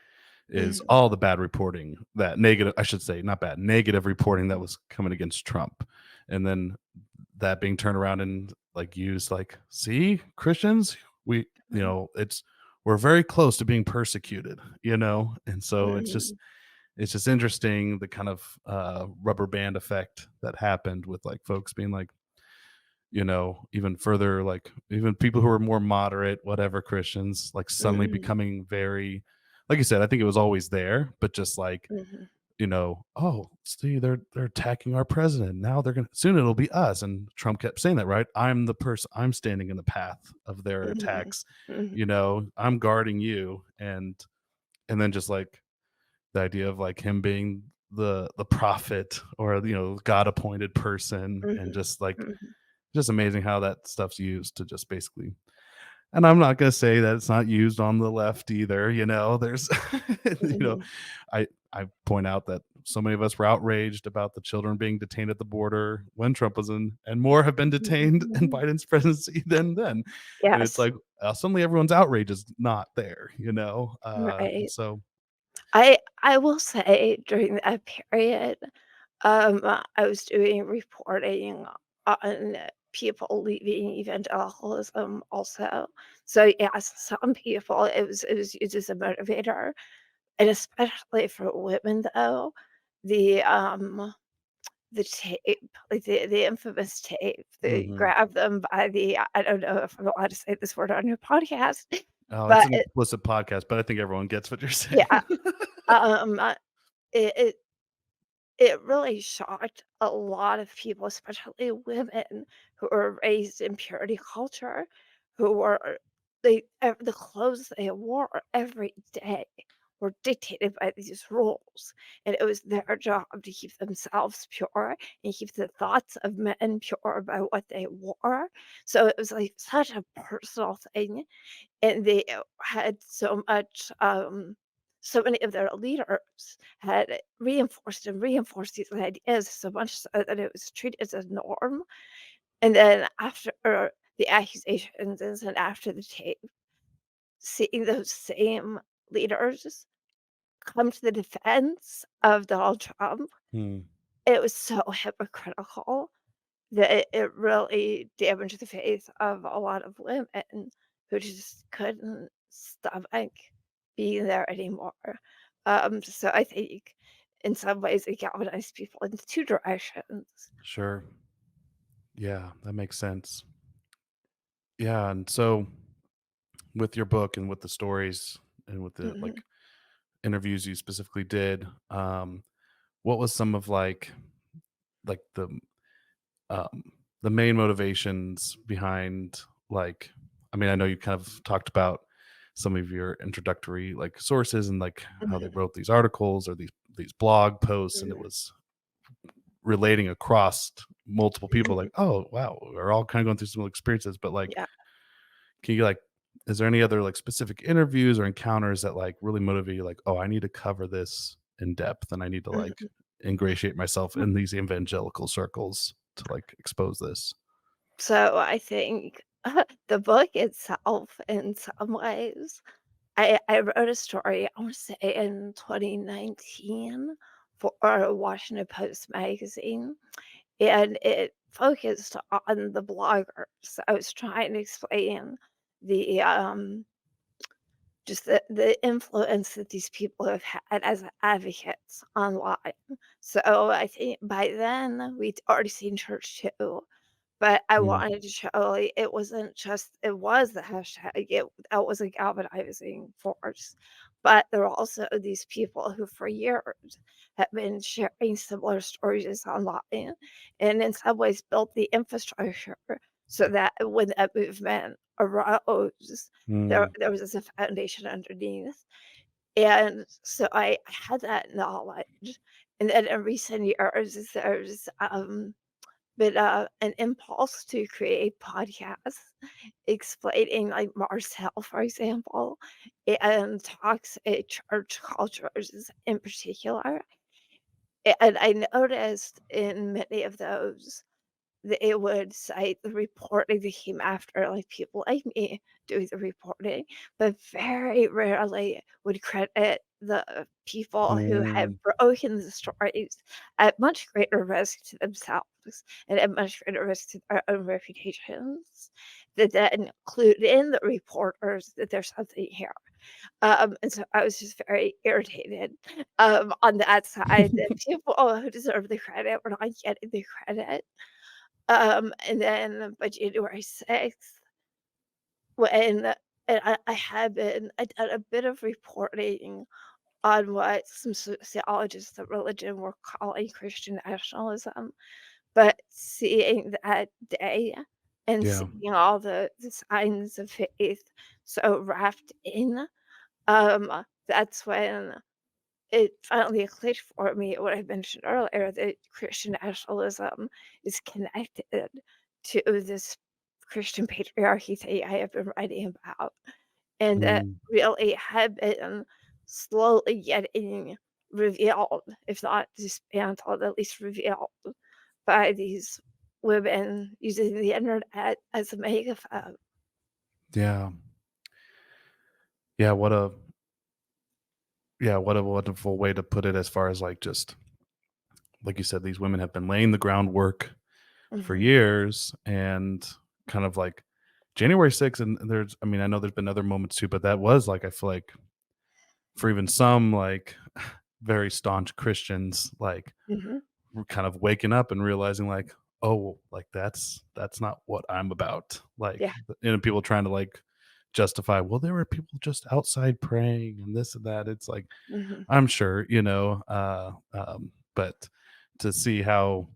[SPEAKER 1] is
[SPEAKER 3] mhm,
[SPEAKER 1] all the bad reporting, that negative, I should say, not bad, negative reporting that was coming against Trump. And then that being turned around and like used like, see, Christians, we,
[SPEAKER 3] mhm,
[SPEAKER 1] it's, we're very close to being persecuted, And so
[SPEAKER 3] mhm,
[SPEAKER 1] it's just interesting the kind of rubber band effect that happened with like folks being like, even further, like even people who are more moderate, whatever Christians, like suddenly
[SPEAKER 3] mhm,
[SPEAKER 1] becoming very, like you said, I think it was always there, but just like,
[SPEAKER 3] mhm,
[SPEAKER 1] oh, see, they're attacking our president. Now they're gonna soon it'll be us. And Trump kept saying that, right? I'm the person, I'm standing in the path of their
[SPEAKER 3] mhm,
[SPEAKER 1] attacks,
[SPEAKER 3] mhm,
[SPEAKER 1] I'm guarding you. And then just like the idea of like him being the prophet or God appointed person, and
[SPEAKER 3] mhm,
[SPEAKER 1] just like
[SPEAKER 3] mhm,
[SPEAKER 1] just amazing how that stuff's used to just basically, and I'm not going to say that it's not used on the left either. There's, you know,
[SPEAKER 3] mhm,
[SPEAKER 1] I point out that so many of us were outraged about the children being detained at the border when Trump was in, and more have been detained in
[SPEAKER 3] mhm.
[SPEAKER 1] Biden's presidency than then. And it's
[SPEAKER 3] Yes,
[SPEAKER 1] like suddenly everyone's outrage is not there, and
[SPEAKER 3] right.
[SPEAKER 1] so
[SPEAKER 3] I will say during that period, I was doing reporting on people leaving evangelicalism also. So yes, some people it was used as a motivator, and especially for women though, the tape, like the infamous tape, they
[SPEAKER 1] mhm.
[SPEAKER 3] grab them by the I don't know if I'm allowed to say this word on your podcast,
[SPEAKER 1] Oh, it's
[SPEAKER 3] but
[SPEAKER 1] an explicit podcast, but I think everyone gets what you're saying.
[SPEAKER 3] yeah, um, uh, it it it really shocked a lot of people, especially women who were raised in purity culture, who were the clothes they wore every day were dictated by these rules, and it was their job to keep themselves pure and keep the thoughts of men pure by what they wore. So it was like such a personal thing, and they had so many of their leaders had reinforced and reinforced these ideas so much so that it was treated as a norm. And then after the accusations and after the tape, seeing those same leaders come to the defense of Donald Trump,
[SPEAKER 1] Hmm,
[SPEAKER 3] it was so hypocritical that it really damaged the faith of a lot of women who just couldn't stomach being there anymore. So I think in some ways it galvanized people in 2 directions.
[SPEAKER 1] sure. Yeah, that makes sense. Yeah, and so with your book and with the stories and with the
[SPEAKER 3] Mhm,
[SPEAKER 1] like interviews you specifically did, what was some of like um the main motivations behind, like, I mean, I know you kind of talked about some of your introductory like sources and like how they
[SPEAKER 3] mhm,
[SPEAKER 1] wrote these articles or these blog posts, and it
[SPEAKER 3] mhm,
[SPEAKER 1] was relating across multiple people, like,
[SPEAKER 3] mhm.
[SPEAKER 1] oh wow, we're all kind of going through similar experiences, but like,
[SPEAKER 3] Yeah.
[SPEAKER 1] can you like, is there any other like specific interviews or encounters that like really motivate you, like, oh, I need to cover this in depth and I need to like
[SPEAKER 3] Mhm.
[SPEAKER 1] ingratiate myself in these evangelical circles to like expose this?
[SPEAKER 3] So I think the book itself in some ways I wrote a story, I wanna say in 2019 for Washington Post magazine, and it focused on the bloggers. I was trying to explain the, just the influence that these people have had as advocates online. So I think by then, we'd already seen church too, but I
[SPEAKER 1] Mm,
[SPEAKER 3] wanted to show, like, it was the hashtag, that was a galvanizing force, but there are also these people who for years have been sharing similar stories online, and in some ways built the infrastructure so that when that movement arose,
[SPEAKER 1] mm,
[SPEAKER 3] there was a foundation underneath, and so I had that knowledge, and then in recent years, there's, been, an impulse to create podcasts explaining, like, Marcel, for example, and toxic church cultures in particular, and I noticed in many of those they would cite the reporting that came after, like, people like me doing the reporting, but very rarely would credit the people who had
[SPEAKER 1] mm.
[SPEAKER 3] broken the stories at much greater risk to themselves and at much greater risk to their own reputations, that then include in the reporters that there's something here. And so I was just very irritated, on that side that people who deserve the credit were not getting the credit. And then by January 6th, when I had been I did a bit of reporting on what some sociologists of religion were calling Christian nationalism, but seeing that day and
[SPEAKER 1] Yeah.
[SPEAKER 3] seeing all the signs of faith so wrapped in, that's when it finally clicked for me what I mentioned earlier, that Christian nationalism is connected to this Christian patriarchy thing I have been writing about, and that
[SPEAKER 1] Mm,
[SPEAKER 3] really had been slowly getting revealed, if not dismantled, at least revealed by these women using the internet as a megaphone.
[SPEAKER 1] yeah. Yeah, what a wonderful way to put it as far as, like, just like you said, these women have been laying the groundwork for
[SPEAKER 3] Mhm,
[SPEAKER 1] years, and kind of like January 6th, and there's I mean, I know there's been other moments too, but that was, like, I feel like for even some, like, very staunch Christians, like,
[SPEAKER 3] mhm,
[SPEAKER 1] we're kind of waking up and realizing, like, "Oh, like, that's not what I'm about." Like,
[SPEAKER 3] yeah,
[SPEAKER 1] people trying to, like, justify, "Well, there were people just outside praying and this and that." It's like,
[SPEAKER 3] mhm,
[SPEAKER 1] I'm sure, but to see how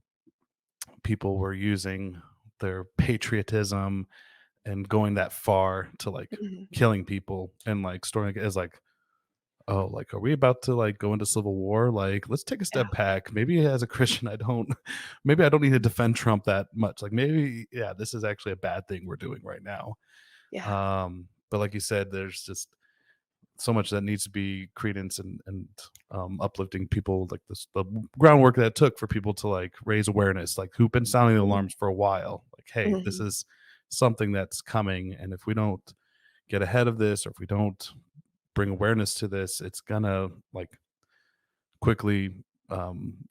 [SPEAKER 1] people were using their patriotism and going that far to, like,
[SPEAKER 3] mhm,
[SPEAKER 1] killing people and, like, storing it as, like, "Oh, like, are we about to, like, go into civil war? Like, let's take a
[SPEAKER 3] yeah,
[SPEAKER 1] step back. Maybe as a Christian, I don't maybe I don't need to defend Trump that much. Like, maybe, yeah, this is actually a bad thing we're doing right now."
[SPEAKER 3] yeah,
[SPEAKER 1] But like you said, there's just so much that needs to be credence and uplifting people, like this the groundwork that it took for people to, like, raise awareness, like, who've been sounding the
[SPEAKER 3] mhm,
[SPEAKER 1] alarms for a while. Like, "Hey, this
[SPEAKER 3] mhm,
[SPEAKER 1] is something that's coming, and if we don't get ahead of this, or if we don't bring awareness to this, it's gonna, like, quickly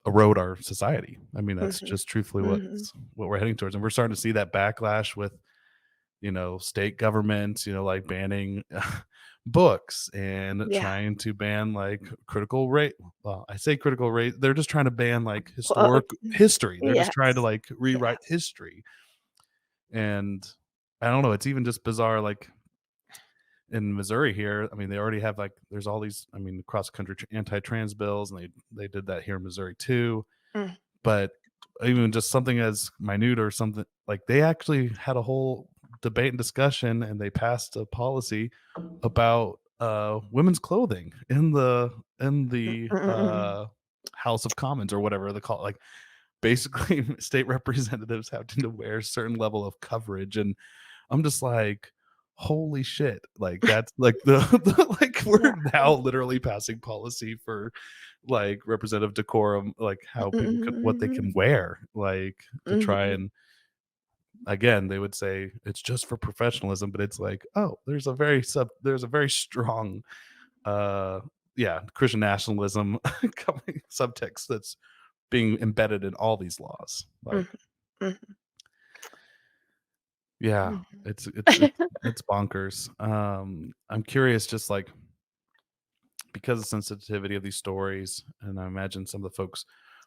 [SPEAKER 1] erode our society." I mean, that's
[SPEAKER 3] mhm,
[SPEAKER 1] just truthfully
[SPEAKER 3] mhm.
[SPEAKER 1] what we're heading towards, and we're starting to see that backlash with, state governments, like, banning books and
[SPEAKER 3] Yeah.
[SPEAKER 1] trying to ban, like, critical rate. Well, I say critical rate, they're just trying to ban, like, historic
[SPEAKER 3] Quote.
[SPEAKER 1] history. They're just trying to,
[SPEAKER 3] Yes.
[SPEAKER 1] like,
[SPEAKER 3] Yeah.
[SPEAKER 1] rewrite history. And I don't know, it's even just bizarre, like, in Missouri here, I mean, they already have, like, there's all these, I mean, cross country anti-trans bills, and they did that here in Missouri too.
[SPEAKER 3] Mm,
[SPEAKER 1] But even just something as minute or something, like, they actually had a whole debate and discussion, and they passed a policy about women's clothing
[SPEAKER 3] mm,
[SPEAKER 1] in the
[SPEAKER 3] mm, mm,
[SPEAKER 1] House of Commons, or whatever they call it. Like, basically, state representatives having to wear a certain level of coverage, and I'm just like, holy shit. Like, that's like like,
[SPEAKER 3] yeah.
[SPEAKER 1] we're now literally passing policy for, like, representative decorum, like, how people could what they can
[SPEAKER 3] Mhm,
[SPEAKER 1] wear, like, to try
[SPEAKER 3] mhm,
[SPEAKER 1] and, again, they would say it's just for professionalism, but it's like, oh, there's a very strong uh yeah, Christian nationalism coming subtext that's being embedded in all these laws. Like,
[SPEAKER 3] mhm, mhm,
[SPEAKER 1] yeah,
[SPEAKER 3] mhm.
[SPEAKER 1] it's bonkers. I'm curious, just, like, because of the sensitivity of these stories, and I imagine some of the folks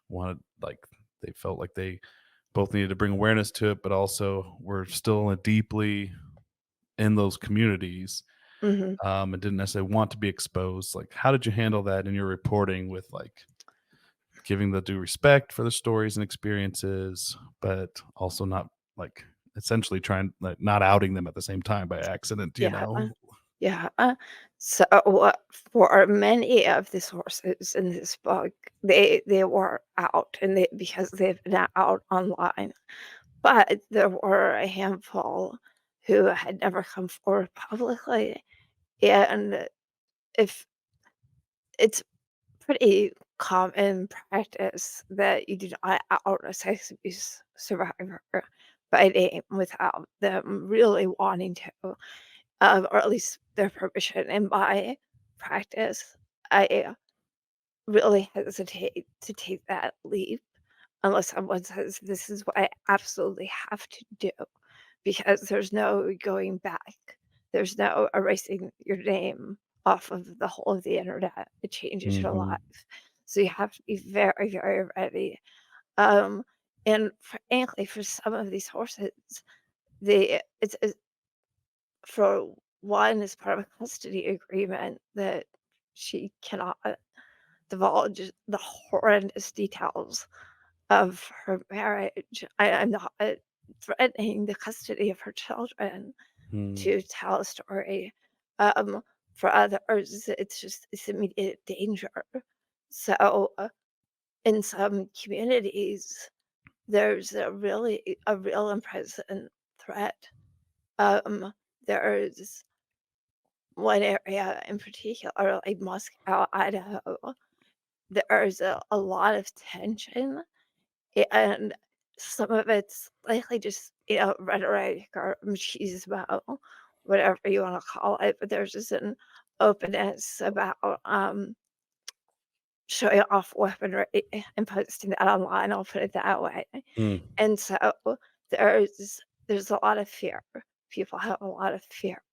[SPEAKER 1] wanted, like, they felt like they both needed to bring awareness to it, but also were still deeply in those communities,
[SPEAKER 3] Mhm.
[SPEAKER 1] and didn't necessarily want to be exposed. Like, how did you handle that in your reporting with like giving the due respect for the stories and experiences, but also not like essentially trying like not outing them at the same time by accident, you
[SPEAKER 3] Yeah.
[SPEAKER 1] know?
[SPEAKER 3] Yeah. So, for many of the sources in this book, they were out, and because they've been out online. But there were a handful who had never come forward publicly, and if it's pretty common practice that you do not out a sex abuse survivor by name without them really wanting to, or at least their permission. In my practice, I really hesitate to take that leap unless someone says, "This is what I absolutely have to do," because there's no going back. There's no erasing your name off of the whole of the internet. It changes your
[SPEAKER 1] Mhm.
[SPEAKER 3] life. So you have to be very, very ready. Um, and frankly, for some of these horses, it's for one, is part of a custody agreement that she cannot divulge the horrendous details of her marriage. I'm not threatening the custody of her children
[SPEAKER 1] Mm.
[SPEAKER 3] to tell a story. Um, for others, it's immediate danger. So, in some communities, there's a real and present threat. Um, there's one area in particular, like Moscow, Idaho. There's a lot of tension. And some of it's likely just, rhetoric or machismo, whatever you wanna call it, but there's just an openness about, showing off weaponry and posting that online, I'll put it that way.
[SPEAKER 1] Mm.
[SPEAKER 3] And so there's a lot of fear. People have a lot of fear.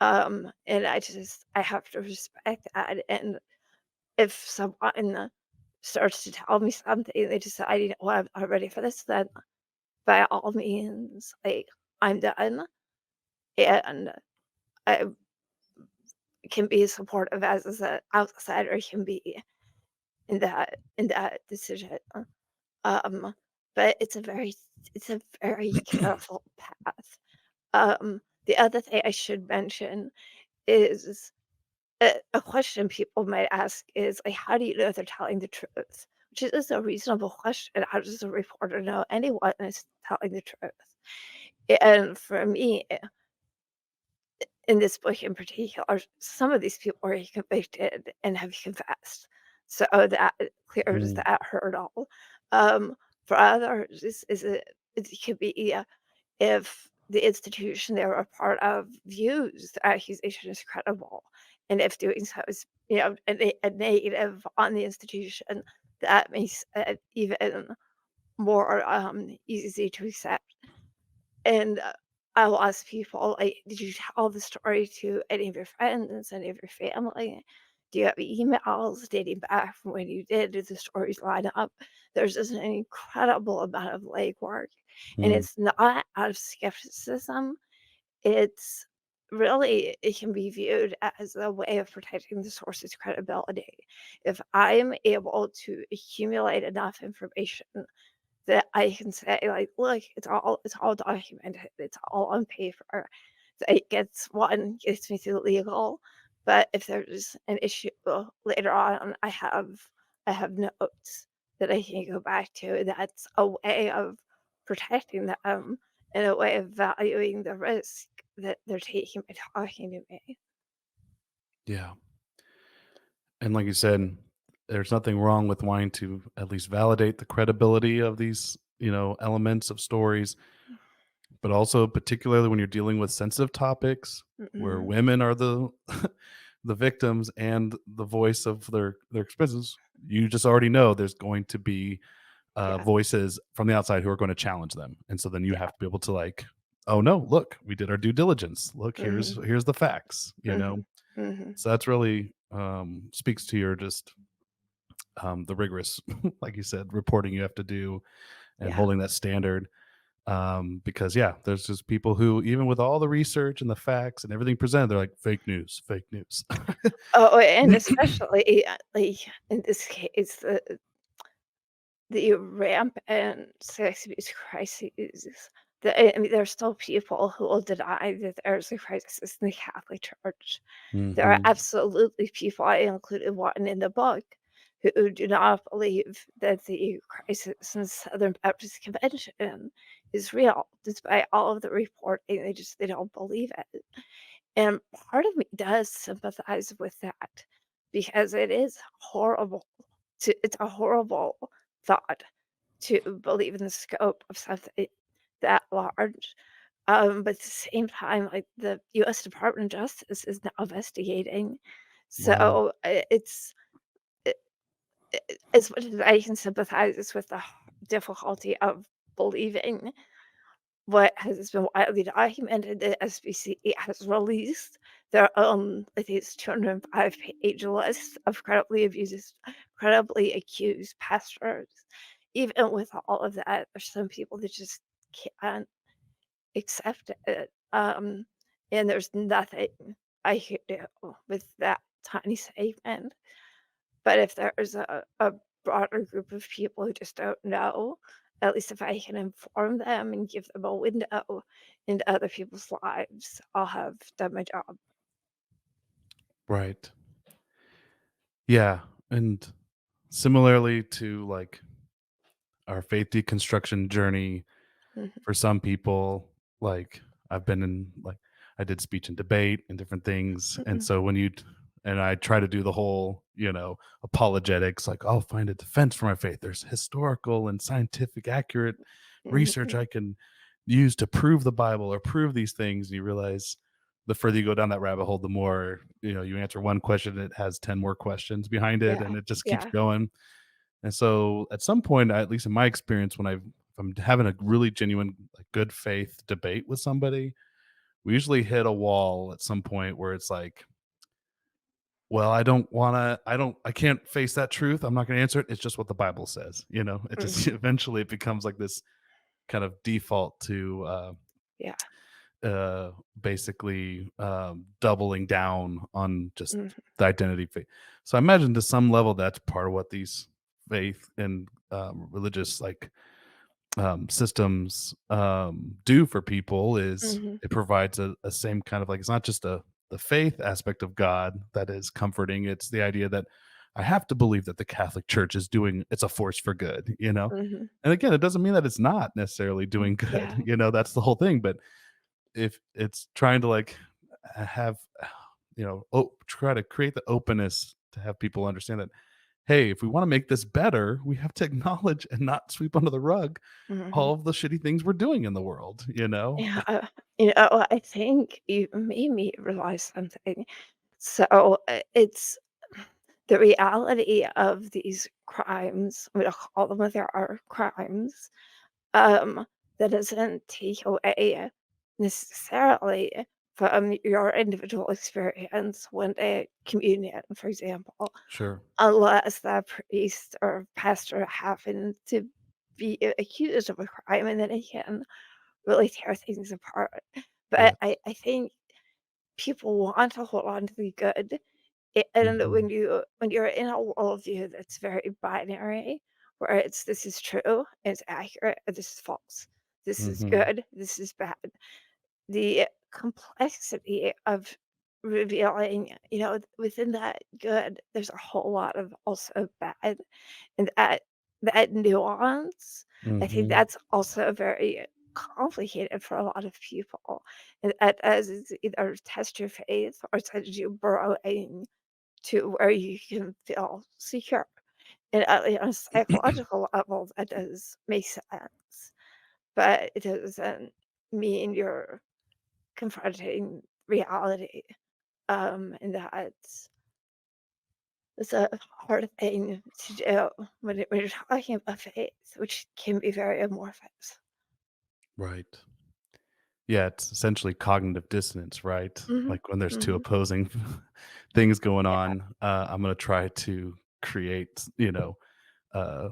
[SPEAKER 3] And I have to respect that, and if someone starts to tell me something, they decide, "Well, I'm not ready for this," then by all means, like, I'm done, and I can be as supportive as an outsider can be in that decision. Um, but it's a very careful path. The other thing I should mention is a question people might ask is, like, how do you know they're telling the truth? Which is a reasonable question. How does a reporter know anyone is telling the truth? And for me, in this book in particular, some of these people were convicted and have confessed. So that clears
[SPEAKER 1] Mm.
[SPEAKER 3] that hurdle. Um, for others, it could be if the institution they were a part of views the accusation is credible, and if doing so is, a negative on the institution, that makes it even more easy to accept. And, I'll ask people, like, "Did you tell the story to any of your friends, any of your family? Do you have emails dating back from when you did? Do the stories line up?" There's just an incredible amount of legwork, and
[SPEAKER 1] Mm.
[SPEAKER 3] it's not out of skepticism. It's really it can be viewed as a way of protecting the source's credibility. If I'm able to accumulate enough information that I can say, like, "Look, it's all documented, it's all on paper." It gets me through legal, but if there's an issue later on, I have notes that I can go back to. That's a way of protecting them and a way of valuing the risk that they're taking by talking to me.
[SPEAKER 1] Yeah. And like you said, there's nothing wrong with wanting to at least validate the credibility of these, elements of stories, but also particularly when you're dealing with sensitive topics where
[SPEAKER 3] Mhm.
[SPEAKER 1] women are the the victims and the voice of their experiences. You just already know there's going to be
[SPEAKER 3] Yeah,
[SPEAKER 1] voices from the outside who are going to challenge them, and so then you
[SPEAKER 3] yeah.
[SPEAKER 1] have to be able to like, oh no, look, we did our due diligence. Look,
[SPEAKER 3] Mhm,
[SPEAKER 1] here's the facts.
[SPEAKER 3] mhm, mhm.
[SPEAKER 1] So that's really speaks to your just the rigorous, like you said, reporting you have to do, and
[SPEAKER 3] Yeah.
[SPEAKER 1] holding that standard. Because yeah, there's just people who, even with all the research and the facts and everything presented, they're like fake news, fake news.
[SPEAKER 3] Oh, and especially, like, in this case, the rampant sex abuse crises. I mean, there's still people who will deny that there's a crisis in the Catholic Church. There are
[SPEAKER 1] Hmm.
[SPEAKER 3] absolutely people, I included one in the book, who do not believe that the crisis in Southern Baptist Convention is real, despite all of the reporting. They don't believe it. And part of me does sympathize with that because it is horrible. It's a horrible thought to believe in the scope of something that large. But at the same time, like, the US Department of Justice is now investigating.
[SPEAKER 1] Wow.
[SPEAKER 3] So I as much as I can sympathize with the difficulty of believing what has been widely documented, the SBC has released their own, I think it's 205-page list of credibly accused pastors. Even with all of that, there's some people that just can't accept it, and there's nothing I could do with that tiny statement. But if there's a broader group of people who just don't know, at least if I can inform them and give them a window into other people's lives, I'll have done my job.
[SPEAKER 1] Right. Yeah. And similarly to like our faith deconstruction journey,
[SPEAKER 3] Mhm,
[SPEAKER 1] for some people, like I've been in, like, I did speech and debate and different things. And
[SPEAKER 3] mhm,
[SPEAKER 1] so and I try to do the whole, apologetics, like I'll find a defense for my faith. There's historical and scientific accurate research
[SPEAKER 3] mhm,
[SPEAKER 1] I can use to prove the Bible or prove these things. And you realize the further you go down that rabbit hole, the more, you answer one question, it has 10 more questions behind it,
[SPEAKER 3] yeah,
[SPEAKER 1] and it just keeps
[SPEAKER 3] yeah,
[SPEAKER 1] going. And so at some point, at least in my experience, if I'm having a really genuine, like, good faith debate with somebody, we usually hit a wall at some point where it's like, well, I can't face that truth. I'm not going to answer it. It's just what the Bible says. It just
[SPEAKER 3] mhm,
[SPEAKER 1] eventually it becomes like this kind of default to
[SPEAKER 3] yeah,
[SPEAKER 1] uh, basically doubling down on just
[SPEAKER 3] mhm,
[SPEAKER 1] the identity faith. So I imagine to some level that's part of what these faith and religious, like, systems do for people, is
[SPEAKER 3] mhm,
[SPEAKER 1] it provides a same kind of, like, it's not just the faith aspect of God that is comforting. It's the idea that I have to believe that the Catholic Church is doing, it's a force for good.
[SPEAKER 3] mhm,
[SPEAKER 1] And again, it doesn't mean that it's not necessarily doing good.
[SPEAKER 3] yeah,
[SPEAKER 1] That's the whole thing. But if it's trying to, like, have, try to create the openness to have people understand that, hey, if we want to make this better, we have to acknowledge and not sweep under the rug
[SPEAKER 3] mhm.
[SPEAKER 1] all of the shitty things we're doing in the world.
[SPEAKER 3] Yeah, I think you made me realize something. So, it's the reality of these crimes, I'm gonna call them what they are, crimes, um, that doesn't take away necessarily from your individual experience when they communion, for example,
[SPEAKER 1] Sure.
[SPEAKER 3] unless the priest or pastor happen to be accused of a crime, and then it can really tear things apart. But
[SPEAKER 1] Yeah.
[SPEAKER 3] I think people want to hold on to the good, and
[SPEAKER 1] Mhm.
[SPEAKER 3] when you're in a worldview that's very binary, where it's this is true, it's accurate, or this is false, this is
[SPEAKER 1] Mhm.
[SPEAKER 3] good, this is bad. The complexity of revealing, within that good, there's a whole lot of also bad, and that nuance, I think
[SPEAKER 1] Mhm.
[SPEAKER 3] that's also very complicated for a lot of people, and that as it's either test your faith or sends you burrowing to where you can feel secure, and on a psychological level, that does make sense, but it doesn't mean you're confronting reality, and that's it's a hard thing to do when you're talking about faith, which can be very amorphous.
[SPEAKER 1] Right. Yeah, it's essentially cognitive dissonance, right?
[SPEAKER 3] Mhm,
[SPEAKER 1] Like when there's two
[SPEAKER 3] mhm,
[SPEAKER 1] opposing things going
[SPEAKER 3] yeah,
[SPEAKER 1] on, I'm gonna try to create, uh,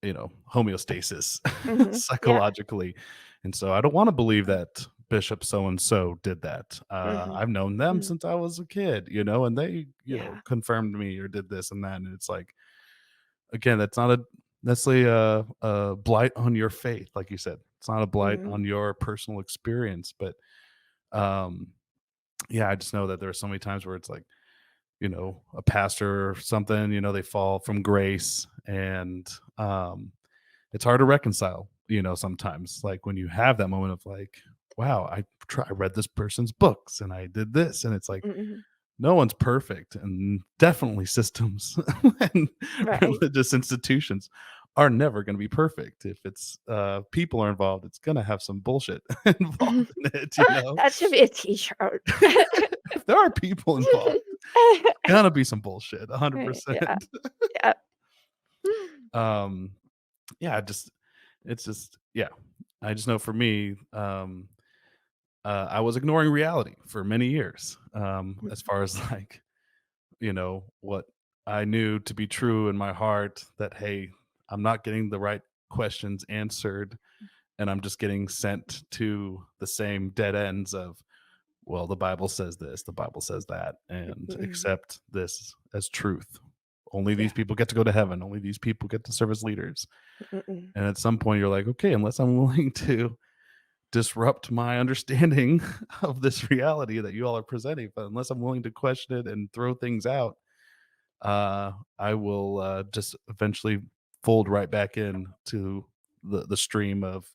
[SPEAKER 1] homeostasis
[SPEAKER 3] Yeah.
[SPEAKER 1] psychologically. And so I don't want to believe that Bishop so and so did that.
[SPEAKER 3] Mhm.
[SPEAKER 1] I've known them
[SPEAKER 3] Mhm.
[SPEAKER 1] since I was a kid, and they,
[SPEAKER 3] Yeah.
[SPEAKER 1] confirmed me or did this and that. And it's like, again, that's not a necessarily a blight on your faith, like you said. It's not a blight on
[SPEAKER 3] Mhm.
[SPEAKER 1] your personal experience, but um, yeah, I just know that there are so many times where it's like, a pastor or something, they fall from grace, and it's hard to reconcile, sometimes, like when you have that moment of like, wow, I read this person's books and I did this, and it's like
[SPEAKER 3] Mhm.
[SPEAKER 1] no one's perfect, and definitely systems and
[SPEAKER 3] Right.
[SPEAKER 1] religious institutions are never going to be perfect. If it's people are involved, it's going to have some bullshit involved in it.
[SPEAKER 3] That should be a t-shirt.
[SPEAKER 1] If there are people involved, gonna be some bullshit,
[SPEAKER 3] Yeah.
[SPEAKER 1] 100%.
[SPEAKER 3] Yeah.
[SPEAKER 1] um yeah, it's just yeah, I just know for me, I was ignoring reality for many years, as far as like, what I knew to be true in my heart, that hey, I'm not getting the right questions answered, and I'm just getting sent to the same dead ends of, well, the Bible says this, the Bible says that, and
[SPEAKER 3] Mhm.
[SPEAKER 1] accept this as truth. Only these
[SPEAKER 3] Yeah.
[SPEAKER 1] people get to go to heaven. Only these people get to serve as leaders.
[SPEAKER 3] Mhm.
[SPEAKER 1] And at some point, you're like, okay, unless I'm willing to disrupt my understanding of this reality that you all are presenting, but unless I'm willing to question it and throw things out, I will just eventually fold right back in to the stream of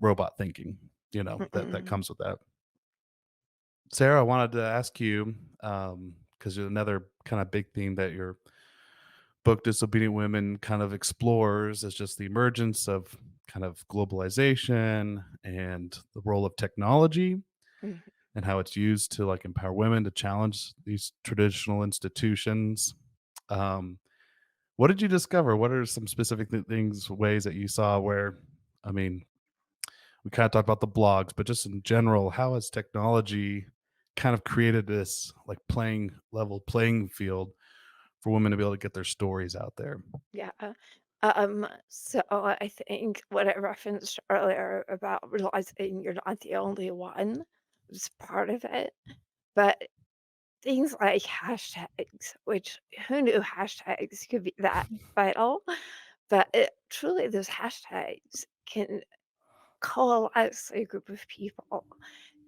[SPEAKER 1] robot thinking, that
[SPEAKER 3] Mhm.
[SPEAKER 1] comes with that. Sarah, I wanted to ask you, because another kind of big theme that your book Disobedient Women kind of explores is just the emergence of kind of globalization and the role of technology
[SPEAKER 3] Mhm.
[SPEAKER 1] and how it's used to like empower women to challenge these traditional institutions. Um, what did you discover? What are some specific things, ways that you saw where, I mean, we kind of talked about the blogs, but just in general, how has technology kind of created this like playing field for women to be able to get their stories out there?
[SPEAKER 3] Yeah. So I think what I referenced earlier about realizing you're not the only one was part of it. But things like hashtags, which who knew hashtags could be that vital? But truly, those hashtags can coalesce a group of people.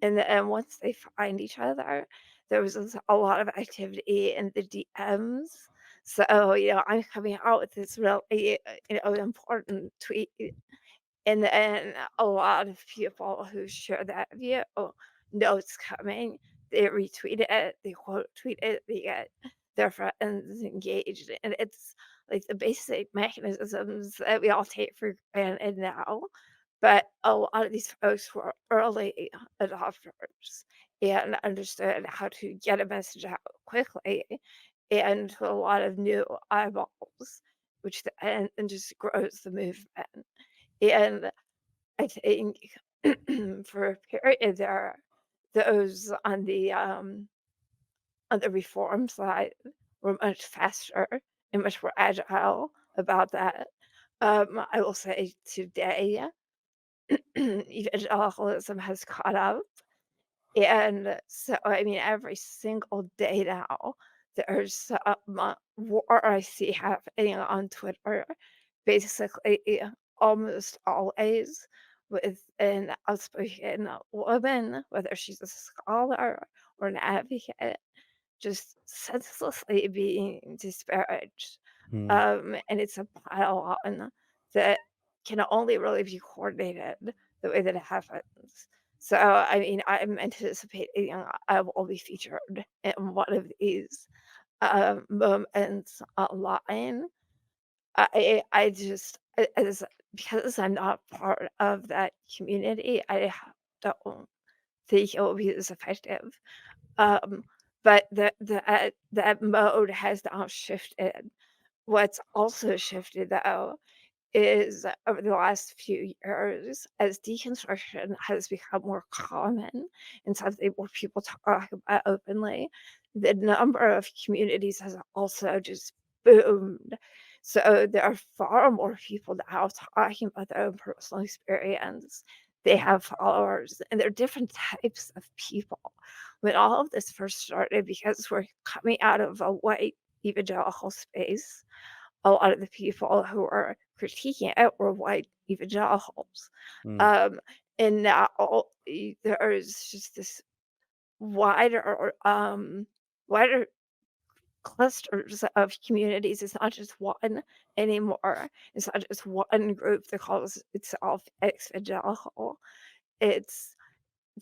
[SPEAKER 3] And once they find each other, there was a lot of activity in the DMs. So, I'm coming out with this really, important tweet, and then a lot of people who share that view know it's coming. They retweet it, they quote tweet it, they get their friends engaged. And it's like the basic mechanisms that we all take for granted now. But a lot of these folks were early adopters and understood how to get a message out quickly and to a lot of new eyeballs, which and just grows the movement. And I think for a period there, those on the reform side were much faster and much more agile about that. I will say today, evangelicalism has caught up. And so, I mean, every single day now, there's some war I see happening on Twitter, basically almost always with an outspoken woman, whether she's a scholar or an advocate, just senselessly being disparaged.
[SPEAKER 1] Hmm.
[SPEAKER 3] And it's a pile on that can only really be coordinated the way that it happens. So, I mean, I'm anticipating I will be featured in one of these moments online. I just, as because I'm not part of that community, don't think it will be as effective. Um, but that mode has now shifted. What's also shifted, though, is over the last few years, as deconstruction has become more common and something more people talk about openly, the number of communities has also just boomed So there are far more people now talking about their own personal experience. They have followers, and there are different types of people. When all of this first started, because we're coming out of a white evangelical space, a lot of the people who are critiquing it were white evangelicals.
[SPEAKER 1] Mm,
[SPEAKER 3] Um, and now there's just this wider, wider clusters of communities. It's not just one anymore. It's not just one group that calls itself evangelical. It's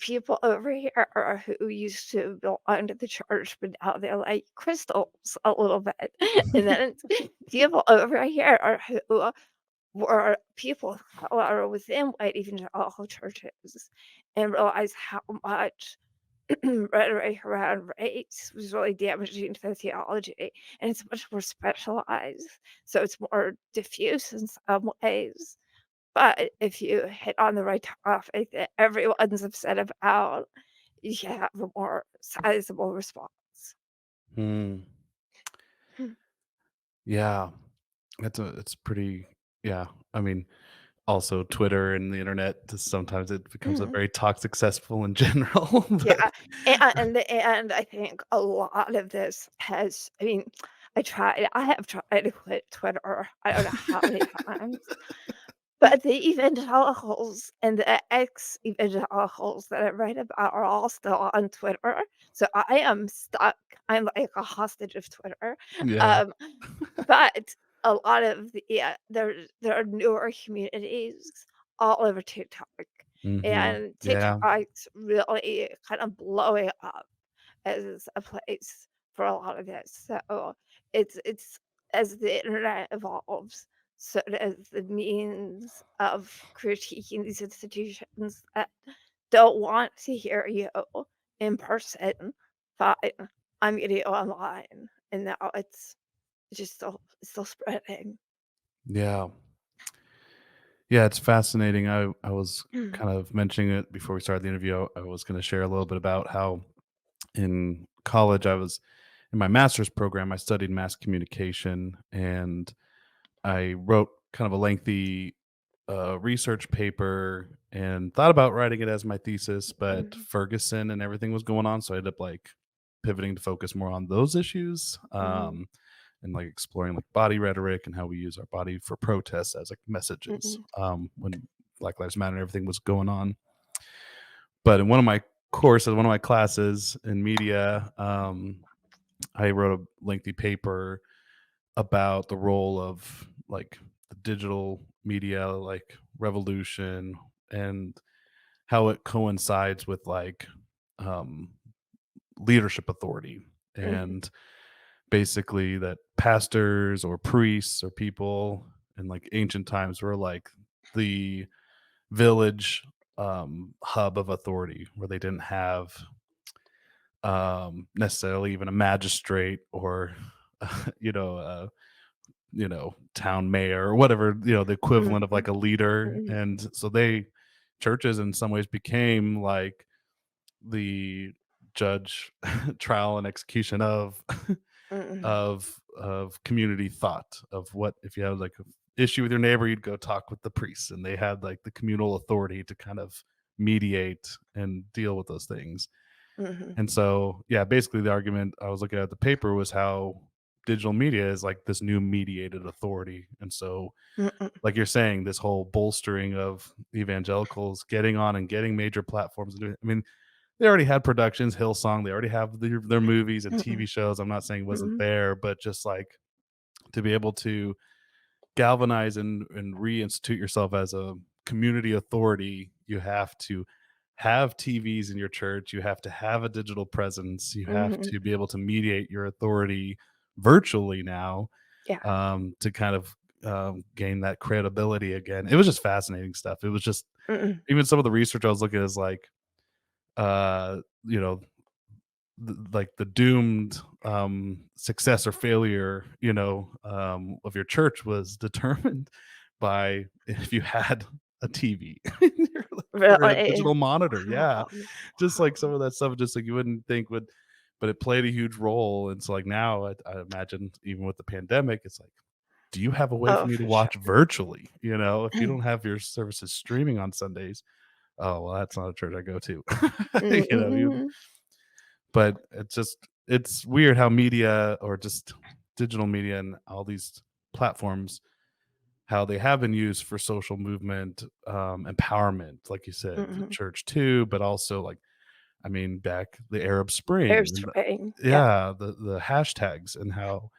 [SPEAKER 3] people over here who used to belong to the church, but now they're like crystals a little bit. And then it's people over here who were people who are within white evangelical churches and realize how much rhetoric around race was really damaging to their theology, and it's much more specialized, so it's more diffuse in some ways. But if you hit on the right topic that everyone's upset about, you have a more sizable response.
[SPEAKER 1] mm.
[SPEAKER 3] Hmm.
[SPEAKER 1] Yeah, it's pretty. Yeah, I mean, also Twitter and the internet. Sometimes it becomes a
[SPEAKER 3] Mhm.
[SPEAKER 1] very toxic cesspool in general. But
[SPEAKER 3] Yeah, and I think a lot of this has I mean, I have tried to quit Twitter, I don't know how many times. But the evangelicals and the ex-evangelicals that I write about are all still on Twitter, so I am stuck. I'm like a hostage of Twitter.
[SPEAKER 1] yeah,
[SPEAKER 3] Um, but a lot of the there are newer communities all over TikTok, and
[SPEAKER 1] yeah,
[SPEAKER 3] TikTok's really kind of blowing up as a place for a lot of this. So it's as the internet evolves, so does the means of critiquing these institutions that don't want to hear you in person. Fine, I'm getting it online, and now it's just still spreading.
[SPEAKER 1] yeah, yeah. It's fascinating. I was
[SPEAKER 3] Mm,
[SPEAKER 1] kind of mentioning it before we started the interview. I was going to share a little bit about how in college I was in my master's program. I studied mass communication, and I wrote kind of a lengthy research paper and thought about writing it as my thesis, but
[SPEAKER 3] mhm,
[SPEAKER 1] Ferguson and everything was going on, so I ended up like pivoting to focus more on those issues,
[SPEAKER 3] mhm,
[SPEAKER 1] and like exploring like body rhetoric and how we use our body for protests as like messages,
[SPEAKER 3] mhm,
[SPEAKER 1] when Black Lives Matter and everything was going on. But in one of my courses, one of my classes in media, I wrote a lengthy paper about the role of like the digital media like revolution and how it coincides with like um leadership authority,
[SPEAKER 3] mhm,
[SPEAKER 1] and basically that pastors or priests or people in like ancient times were like the village hub of authority, where they didn't have necessarily even a magistrate or you know town mayor or whatever, the equivalent of
[SPEAKER 3] mhm,
[SPEAKER 1] like a leader.
[SPEAKER 3] mhm,
[SPEAKER 1] And so they churches in some ways became like the judge, trial and execution of
[SPEAKER 3] mhm,
[SPEAKER 1] of community thought, of what if you had like an issue with your neighbor, you'd go talk with the priests, and they had like the communal authority to kind of mediate and deal with those things.
[SPEAKER 3] mhm,
[SPEAKER 1] And so, yeah, basically the argument I was looking at the paper was how digital media is like this new mediated authority. And so,
[SPEAKER 3] mhm,
[SPEAKER 1] like you're saying, this whole bolstering of evangelicals getting on and getting major platforms and doing, I mean, they already had productions, Hillsong, they already have their movies and TV
[SPEAKER 3] mhm,
[SPEAKER 1] shows. I'm not saying it wasn't
[SPEAKER 3] mhm,
[SPEAKER 1] there, but just like to be able to galvanize and reinstitute yourself as a community authority, you have to have TVs in your church, you have to have a digital presence, you have
[SPEAKER 3] mhm.
[SPEAKER 1] to be able to mediate your authority virtually now,
[SPEAKER 3] Yeah.
[SPEAKER 1] to kind of gain that credibility again. It was just fascinating stuff. It was just
[SPEAKER 3] Mhm,
[SPEAKER 1] even some of the research I was looking at is like, uh, you know, like the doomed success or failure, of your church was determined by if you had a TV or a
[SPEAKER 3] really?
[SPEAKER 1] digital monitor. Yeah,
[SPEAKER 3] Wow,
[SPEAKER 1] just like some
[SPEAKER 3] wow.
[SPEAKER 1] of that stuff, just like you wouldn't think would, but it played a huge role. And so, like now, I imagine even with the pandemic, it's like do you have a way for
[SPEAKER 3] Oh,
[SPEAKER 1] me to
[SPEAKER 3] for sure.
[SPEAKER 1] watch virtually? You know, if you don't have your services streaming on Sundays, oh, well, that's not a church I go to. You know,
[SPEAKER 3] Mhm.
[SPEAKER 1] but it's weird how media or just digital media and all these platforms, how they have been used for social movement, empowerment, like you said, the
[SPEAKER 3] Mhm.
[SPEAKER 1] church too, but also like, I mean, back the Arab Spring
[SPEAKER 3] There's
[SPEAKER 1] and
[SPEAKER 3] spring. Yeah.
[SPEAKER 1] yeah, the hashtags and how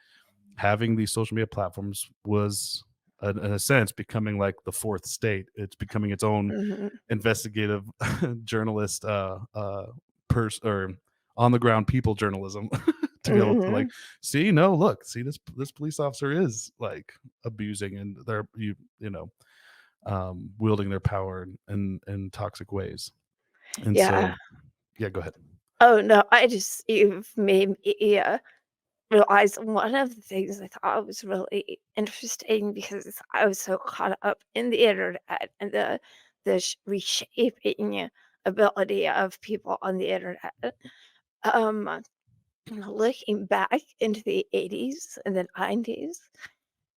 [SPEAKER 1] having these social media platforms was, in a sense, becoming like the fourth state. It's becoming its own
[SPEAKER 3] Mhm.
[SPEAKER 1] investigative journalist, or on the ground people journalism to be able to like
[SPEAKER 3] Mhm.
[SPEAKER 1] see, no, look, see this police officer is like abusing and they're you know wielding their power in toxic ways. And
[SPEAKER 3] Yeah.
[SPEAKER 1] so, yeah, go ahead.
[SPEAKER 3] Oh, no, you've made me, realize one of the things I thought was really interesting because I was so caught up in the internet and the reshaping ability of people on the internet. Um, Looking back into the 80s and the 90s,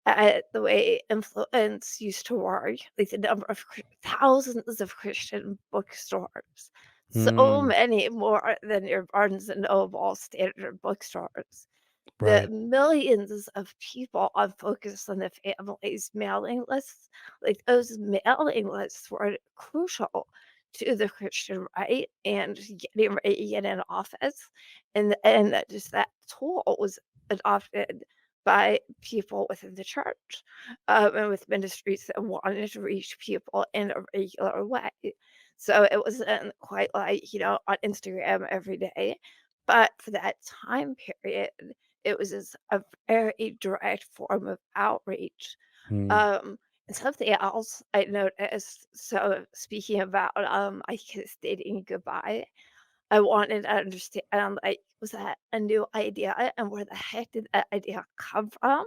[SPEAKER 3] the way influence used to work, like the number of thousands of Christian bookstores, so
[SPEAKER 1] Mm,
[SPEAKER 3] many more than your Barnes and Noble standard bookstores. The
[SPEAKER 1] right.
[SPEAKER 3] millions of people on Focus on the Family's mailing lists, like those mailing lists were crucial to the Christian right and getting Reagan in office. And that just that tool was adopted by people within the church and with ministries that wanted to reach people in a regular way. So it wasn't quite like, on Instagram every day. But for that time period, it was just a very direct form of outreach.
[SPEAKER 1] Mm,
[SPEAKER 3] Um, and something else I noticed, so speaking about, I kissed dating goodbye, I wanted to understand, like, was that a new idea, and where the heck did that idea come from?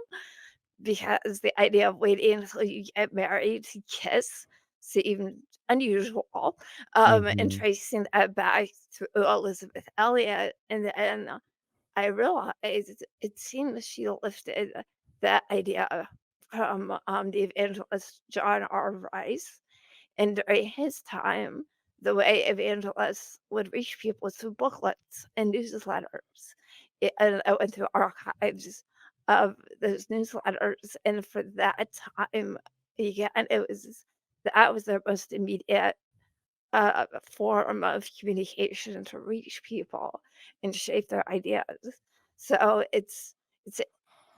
[SPEAKER 3] Because the idea of waiting until you get married to kiss seemed unusual, and
[SPEAKER 1] mhm,
[SPEAKER 3] tracing that back to Elizabeth Elliot, and then I realized it seems she lifted that idea from, the evangelist John R. Rice, and during his time, the way evangelists would reach people was through booklets and newsletters. And I went through archives of those newsletters, and for that time, again, that was their most immediate form of communication to reach people and shape their ideas. So it's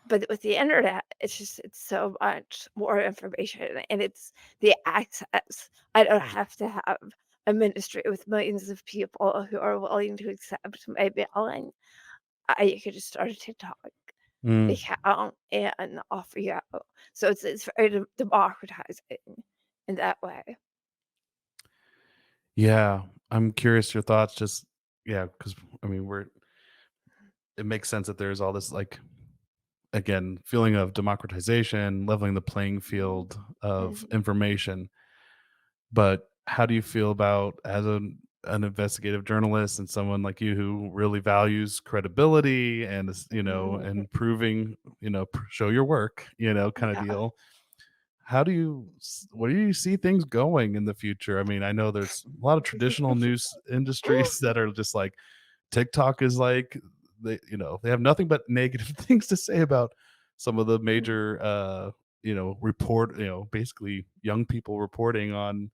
[SPEAKER 3] but with the internet, it's so much more information and it's the access. I don't have to have a ministry with millions of people who are willing to accept my mailing. I could just start a TikTok
[SPEAKER 1] mm.
[SPEAKER 3] account and off you go. So it's very democratizing in that way.
[SPEAKER 1] Yeah, I'm curious your thoughts. Just yeah, because I mean, we're it makes sense that there's all this like again feeling of democratization, leveling the playing
[SPEAKER 3] Mhm.
[SPEAKER 1] field of
[SPEAKER 3] Mhm.
[SPEAKER 1] information. But how do you feel about as an investigative journalist and someone like you who really values credibility and
[SPEAKER 3] Mhm.
[SPEAKER 1] and proving show your work kind of
[SPEAKER 3] Yeah.
[SPEAKER 1] deal? How do where do you see things going in the future? I mean, I know there's a lot of traditional news industries that are just like TikTok is like they have nothing but negative things to say about some of the major basically young people reporting on.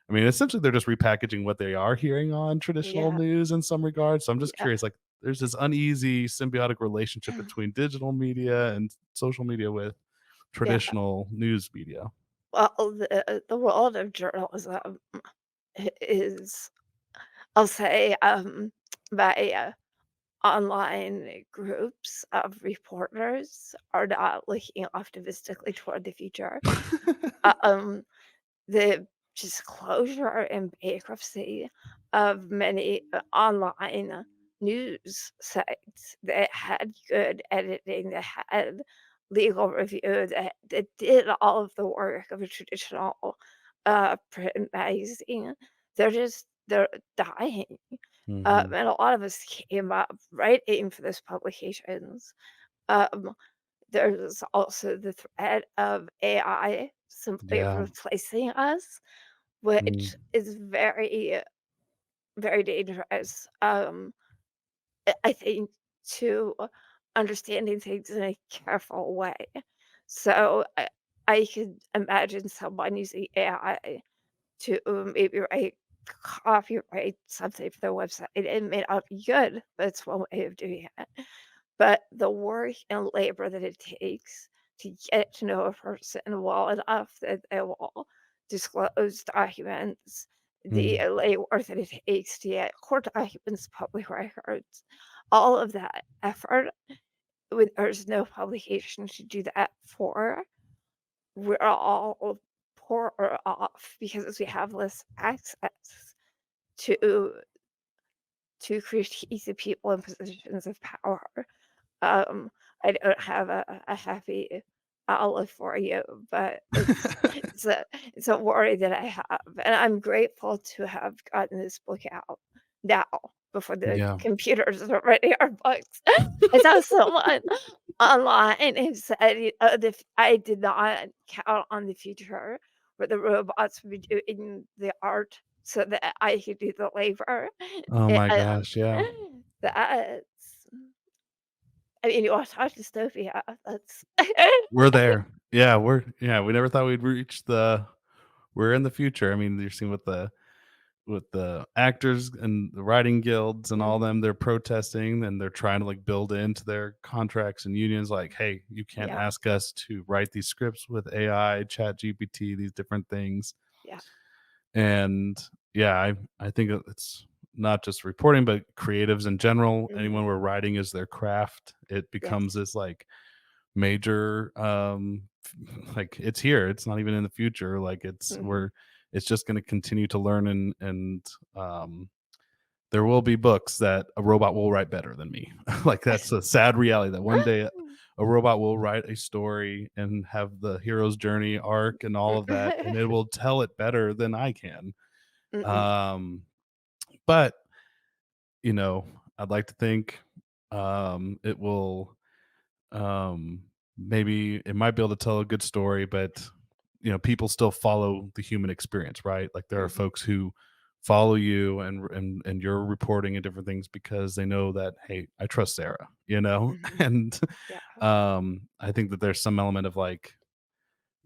[SPEAKER 1] I mean, essentially they're just repackaging what they are hearing on traditional
[SPEAKER 3] Yeah.
[SPEAKER 1] news in some regards. So I'm just
[SPEAKER 3] Yeah.
[SPEAKER 1] curious, like there's this uneasy symbiotic relationship between digital media and social media with
[SPEAKER 3] Yeah.
[SPEAKER 1] traditional news media.
[SPEAKER 3] Well, the world of journalism is, I'll say, by online groups of reporters are not looking optimistically toward the future. Um, the disclosure and bankruptcy of many online news sites that had good editing, that had legal review, that did all of the work of a traditional print magazine. They're dying. And a lot of us came up writing for those publications. Um, there's also the threat of AI simply
[SPEAKER 1] Yeah.
[SPEAKER 3] replacing us,
[SPEAKER 1] Mm,
[SPEAKER 3] which is very, very dangerous. I think to understanding things in a careful way. So I could imagine someone using AI to maybe copyright something for their website. It may not be good, but it's one way of doing it. But the work and labor that it takes to get to know a person well enough that they will disclose documents, the
[SPEAKER 1] mm,
[SPEAKER 3] labor that it takes to get court documents, public records, all of that effort, when there's no publication to do that for, we're all poorer off because we have less access to critique the people in positions of power. Um, I don't have a happy outlook for you, but it's a worry that I have, and I'm grateful to have gotten this book out now before the
[SPEAKER 1] yeah.
[SPEAKER 3] computers are ready our books. I saw someone online who said, if I did not count on the future where the robots would be doing the art so that I could do the labor,
[SPEAKER 1] Oh my
[SPEAKER 3] and
[SPEAKER 1] gosh, yeah.
[SPEAKER 3] that's I mean, you watch dystopia, that's
[SPEAKER 1] We're there. Yeah, we never thought we'd reach the we're in the future. I mean, you're seeing with the actors and the writing guilds and all
[SPEAKER 3] Mhm,
[SPEAKER 1] them, they're protesting and they're trying to like build into their contracts and unions like, hey, you can't
[SPEAKER 3] yeah,
[SPEAKER 1] ask us to write these scripts with AI, chat GPT, these different things.
[SPEAKER 3] yeah,
[SPEAKER 1] And yeah, I think it's not just reporting, but creatives in general.
[SPEAKER 3] mhm,
[SPEAKER 1] Anyone where writing is their craft, it
[SPEAKER 3] yes,
[SPEAKER 1] becomes this like major like it's here. It's not even in the future. Like
[SPEAKER 3] mhm,
[SPEAKER 1] it's just gonna continue to learn and um there will be books that a robot will write better than me. Like that's a sad reality that one day a robot will write a story and have the hero's journey arc and all of that, and it will tell it better than I can.
[SPEAKER 3] mhm,
[SPEAKER 1] Um, but you know, I'd like to think it will um maybe it might be able to tell a good story, but people still follow the human experience, right? Like there are
[SPEAKER 3] mhm,
[SPEAKER 1] folks who follow you and you're reporting and different things because they know that, hey, I trust Sarah,
[SPEAKER 3] mhm,
[SPEAKER 1] and
[SPEAKER 3] yeah,
[SPEAKER 1] I think that there's some element of like,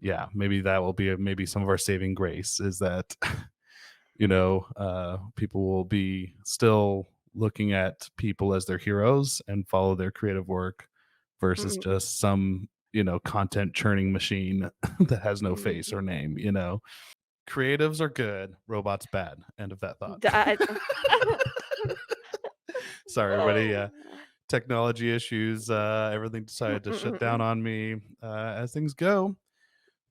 [SPEAKER 1] yeah, maybe that will be maybe some of our saving grace is that people will be still looking at people as their heroes and follow their creative work versus
[SPEAKER 3] mhm,
[SPEAKER 1] just some content churning machine that has no face
[SPEAKER 3] mhm,
[SPEAKER 1] or name. Creatives are good, robots bad. End of that thought.
[SPEAKER 3] that
[SPEAKER 1] Sorry everybody. Yeah, technology issues, everything decided to shut down
[SPEAKER 3] Mhm,
[SPEAKER 1] on me, as things go.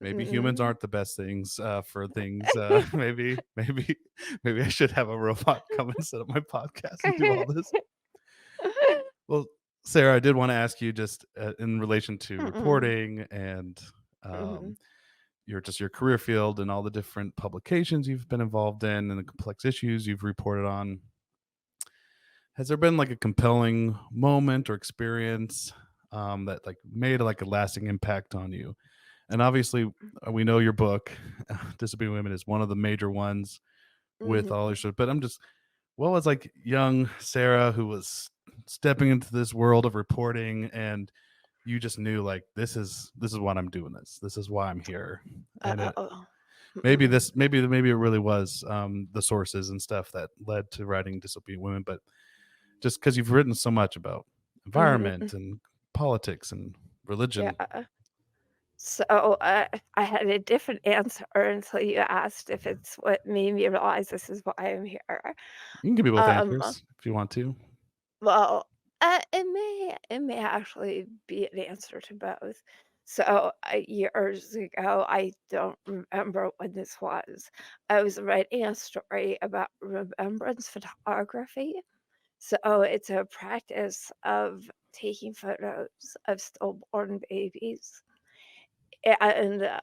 [SPEAKER 1] Maybe humans
[SPEAKER 3] mhm.
[SPEAKER 1] aren't the best things for things. Maybe I should have a robot come and set up my podcast and do all this. Well, Sarah, I did want to ask you just in relation to
[SPEAKER 3] Mhm,
[SPEAKER 1] reporting and um,
[SPEAKER 3] mhm,
[SPEAKER 1] your career field and all the different publications you've been involved in and the complex issues you've reported on. Has there been like a compelling moment or experience that like made like a lasting impact on you? And obviously, we know your book, Disobedient Women, is one of the major ones with all your
[SPEAKER 3] mhm.
[SPEAKER 1] stuff. But I'm just, what was like young Sarah who was stepping into this world of reporting, and you just knew like this is what I'm doing. This is why I'm here, and it
[SPEAKER 3] Uh-oh.
[SPEAKER 1] maybe
[SPEAKER 3] Mhm,
[SPEAKER 1] this maybe it really was the sources and stuff that led to writing Disobedient Women, but just because you've written so much about
[SPEAKER 3] mhm,
[SPEAKER 1] environment and politics and religion,
[SPEAKER 3] yeah. So, I had a different answer until you asked if it's what made me realize this is why I'm here.
[SPEAKER 1] you can give me both
[SPEAKER 3] Um,
[SPEAKER 1] answers if you want to.
[SPEAKER 3] well, it may actually be an answer to both. So, years ago, I don't remember when this was. I was writing a story about remembrance photography. So, it's a practice of taking photos of stillborn babies. And,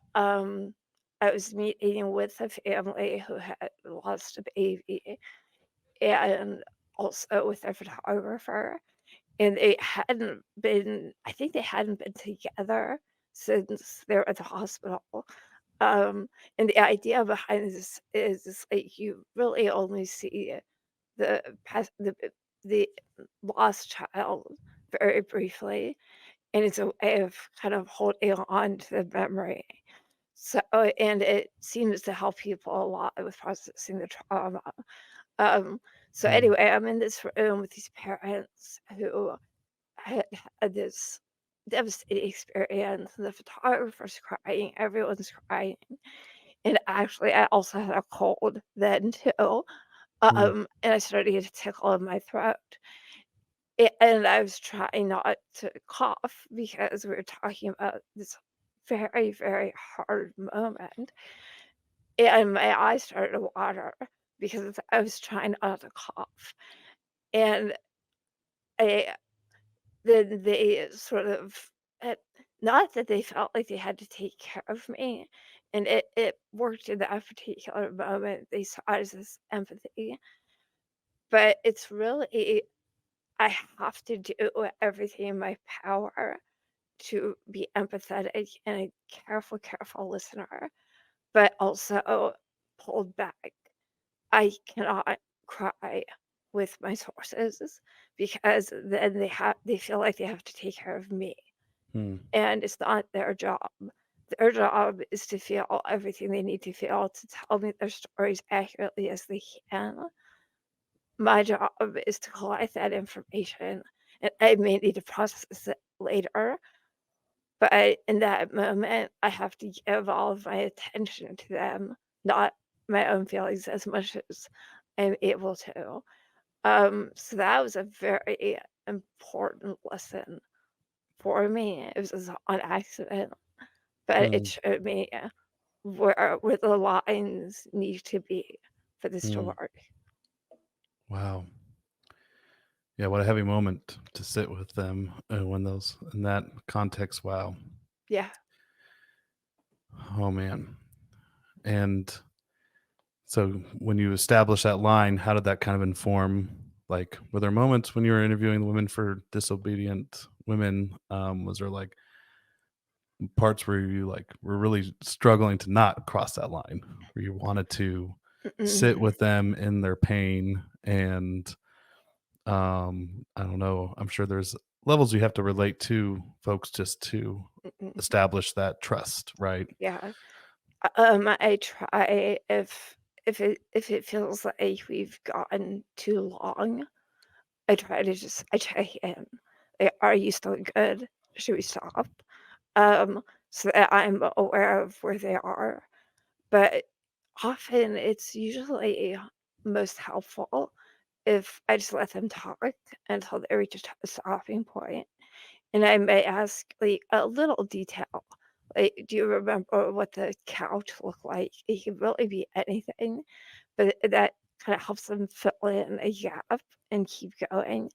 [SPEAKER 3] I was meeting with a family who had lost a baby and also with a photographer. and I think they hadn't been together since they were at the hospital. Um, and the idea behind this is like you really only see the past the lost child very briefly, and it's a way of kind of holding on to the memory. So and it seems to help people a lot with processing the trauma. Um, so
[SPEAKER 1] Mm,
[SPEAKER 3] anyway, I'm in this room with these parents who had had this devastating experience. The photographer's crying, everyone's crying. And actually, I also had a cold then too.
[SPEAKER 1] mm,
[SPEAKER 3] And I started to get a tickle in my throat. And I was trying not to cough because we were talking about this very, very hard moment. And my eyes started to water because I was trying not to cough. And I then they sort of not that they felt like they had to take care of me, and it worked in that particular moment. They saw it as this empathy, but it's really I have to do everything in my power to be empathetic and a careful, careful listener, but also pulled back. I cannot cry with my sources because then they feel like they have to take care of me,
[SPEAKER 1] mm,
[SPEAKER 3] and it's not their job. Their job is to feel everything they need to feel to tell me their stories accurately as they can. My job is to collect that information, and I may need to process it later, but in that moment, I have to give all of my attention to them, not my own feelings as much as I'm able to. So that was a very important lesson for me. It was on accident, but it
[SPEAKER 1] mm,
[SPEAKER 3] showed me where the lines need to be for this to
[SPEAKER 1] mm.
[SPEAKER 3] work.
[SPEAKER 1] Wow. Yeah, what a heavy moment to sit with them when those in that context. Wow.
[SPEAKER 3] Yeah.
[SPEAKER 1] Oh man. And so when you establish that line, how did that kind of inform? Like, were there moments when you were interviewing the women for disobedient women? Was there like parts where you like were really struggling to not cross that line, where you wanted to sit
[SPEAKER 3] Mm-mm.
[SPEAKER 1] with them in their pain and I don't know, I'm sure there's levels you have to relate to folks just to
[SPEAKER 3] Mm-mm.
[SPEAKER 1] establish that trust, right?
[SPEAKER 3] Yeah. I try if it feels like we've gone too long, I try to just I check in. Like, are you still good? Should we stop? So that I'm aware of where they are. But often it's usually most helpful if I just let them talk until they reach a stopping point. And I may ask like a little detail. Like, do you remember what the couch looked like? It could really be anything, but that kind of helps them fill in a gap and keep going.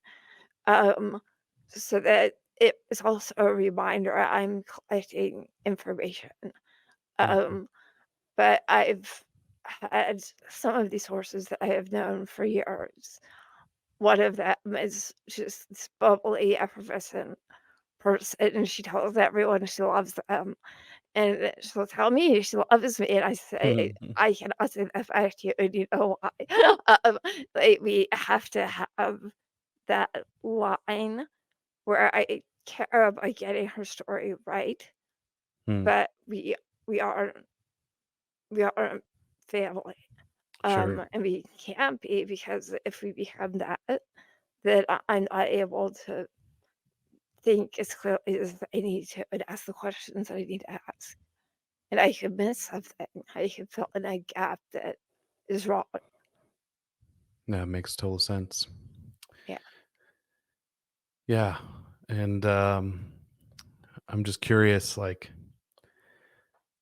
[SPEAKER 3] Um, so that it is also a reminder I'm collecting information.
[SPEAKER 1] Mhm,
[SPEAKER 3] Um, but I've had some of these sources that I have known for years. One of them is just this bubbly, effervescent person, and she tells everyone she loves them, and she'll tell me she loves me, and I say,
[SPEAKER 1] mhm,
[SPEAKER 3] "I cannot say that back to you, and you know why?" Um, like, we have to have that line where I care about getting her story right,
[SPEAKER 1] mm,
[SPEAKER 3] but we are we are family,
[SPEAKER 1] sure.
[SPEAKER 3] and we can't be because if we become that, then I'm not able to think as clearly as I need to and ask the questions I need to ask. And I could miss something. I could fill in a gap that is wrong.
[SPEAKER 1] That makes total sense.
[SPEAKER 3] Yeah.
[SPEAKER 1] Yeah, and, I'm just curious, like,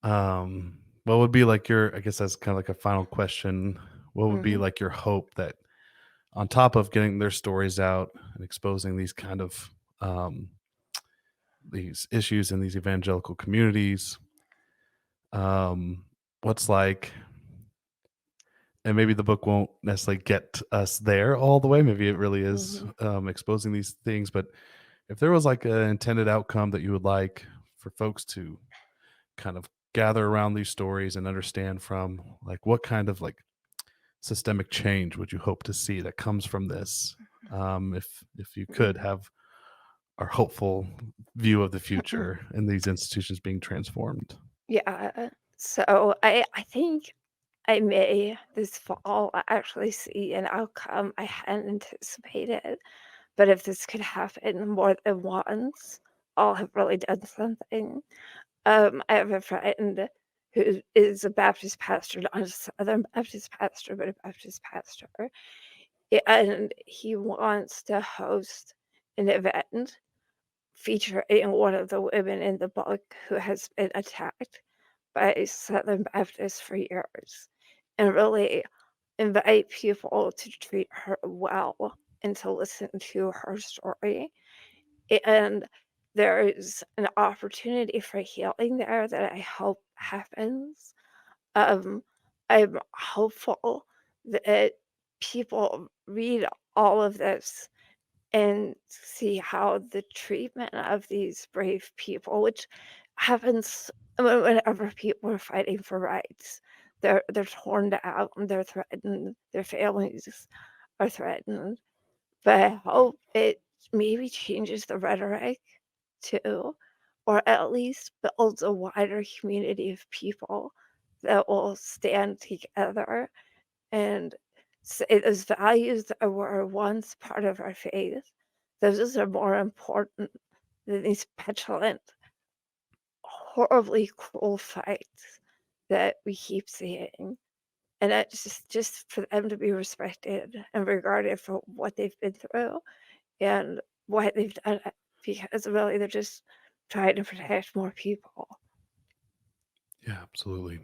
[SPEAKER 1] what would be, like, your I guess that's kinda like a final question. What would be,
[SPEAKER 3] Mhm.
[SPEAKER 1] like, your hope that on top of getting their stories out and exposing these kind of, these issues in these evangelical communities, um, what's, like and maybe the book won't necessarily get us there all the way. Maybe it really is
[SPEAKER 3] Mhm.
[SPEAKER 1] exposing these things. But if there was like an intended outcome that you would like for folks to kind of gather around these stories and understand from, like, what kind of like systemic change would you hope to see that comes from this? If you could
[SPEAKER 3] Mhm.
[SPEAKER 1] have our hopeful view of the future and these institutions being transformed.
[SPEAKER 3] Yeah. So I think I may this fall actually see an outcome I hadn't anticipated. But if this could happen more than once, I'll have really done something. I have a friend who is a Baptist pastor, not a Southern Baptist pastor, but a Baptist pastor. And he wants to host an event featuring one of the women in the book who has been attacked by Southern Baptists for years and really invite people to treat her well and to listen to her story. And there's an opportunity for healing there that I hope happens. Um, I'm hopeful that people read all of this and see how the treatment of these brave people, which happens whenever people are fighting for rights, they're torn down, they're threatened, their families are threatened. But I hope it maybe changes the rhetoric too, or at least builds a wider community of people that will stand together and say those values that were once part of our faith, those are more important than these petulant, horribly cruel fights that we keep seeing. And that's just for them to be respected and regarded for what they've been through and why they've done it, because really they're just trying to protect more people.
[SPEAKER 1] Yeah, absolutely.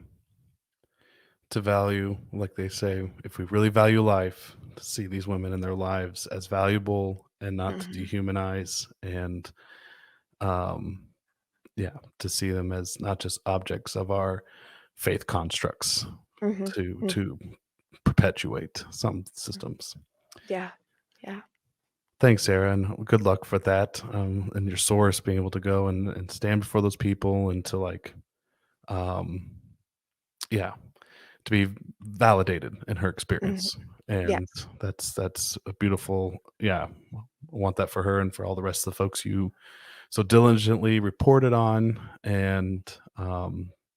[SPEAKER 1] To value, like they say, if we really value life, to see these women in their lives as valuable and not to
[SPEAKER 3] Mhm,
[SPEAKER 1] dehumanize, and um, yeah, to see them as not just objects of our faith constructs
[SPEAKER 3] mhm, mm,
[SPEAKER 1] to perpetuate some
[SPEAKER 3] mm.
[SPEAKER 1] systems.
[SPEAKER 3] Yeah, yeah.
[SPEAKER 1] Thanks, Sarah, and good luck for that. And your source being able to go and stand before those people and to like, um, yeah, to be validated in her
[SPEAKER 3] Mhm.
[SPEAKER 1] experience. And
[SPEAKER 3] Yes,
[SPEAKER 1] that's a beautiful, yeah. I want that for her and for all the rest of the folks you so diligently reported on. And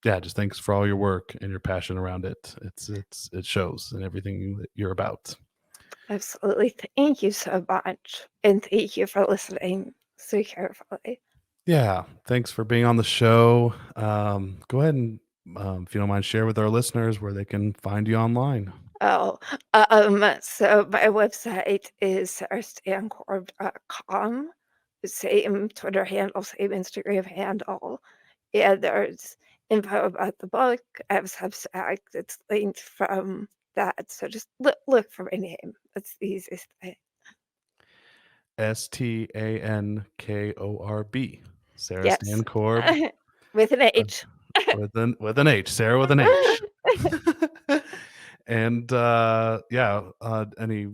[SPEAKER 1] yeah, just thanks for all your work and your passion around it. It shows in everything that you're about.
[SPEAKER 3] absolutely. Thank you so much, and thank you for listening so carefully.
[SPEAKER 1] Yeah, thanks for being on the show. Go ahead and, if you don't mind, share with our listeners where they can find you online.
[SPEAKER 3] Oh, so my website is sarahstankorb.com. Same Twitter handle, same Instagram handle. Yeah, there's info about the book. I have Substack that's linked from that. So just look for my name. That's the easiest thing.
[SPEAKER 1] Stankorb, Sarah
[SPEAKER 3] Yes.
[SPEAKER 1] Stankorb,
[SPEAKER 3] With an
[SPEAKER 1] uh,
[SPEAKER 3] H.
[SPEAKER 1] with an H, Sarah with an H. And yeah, any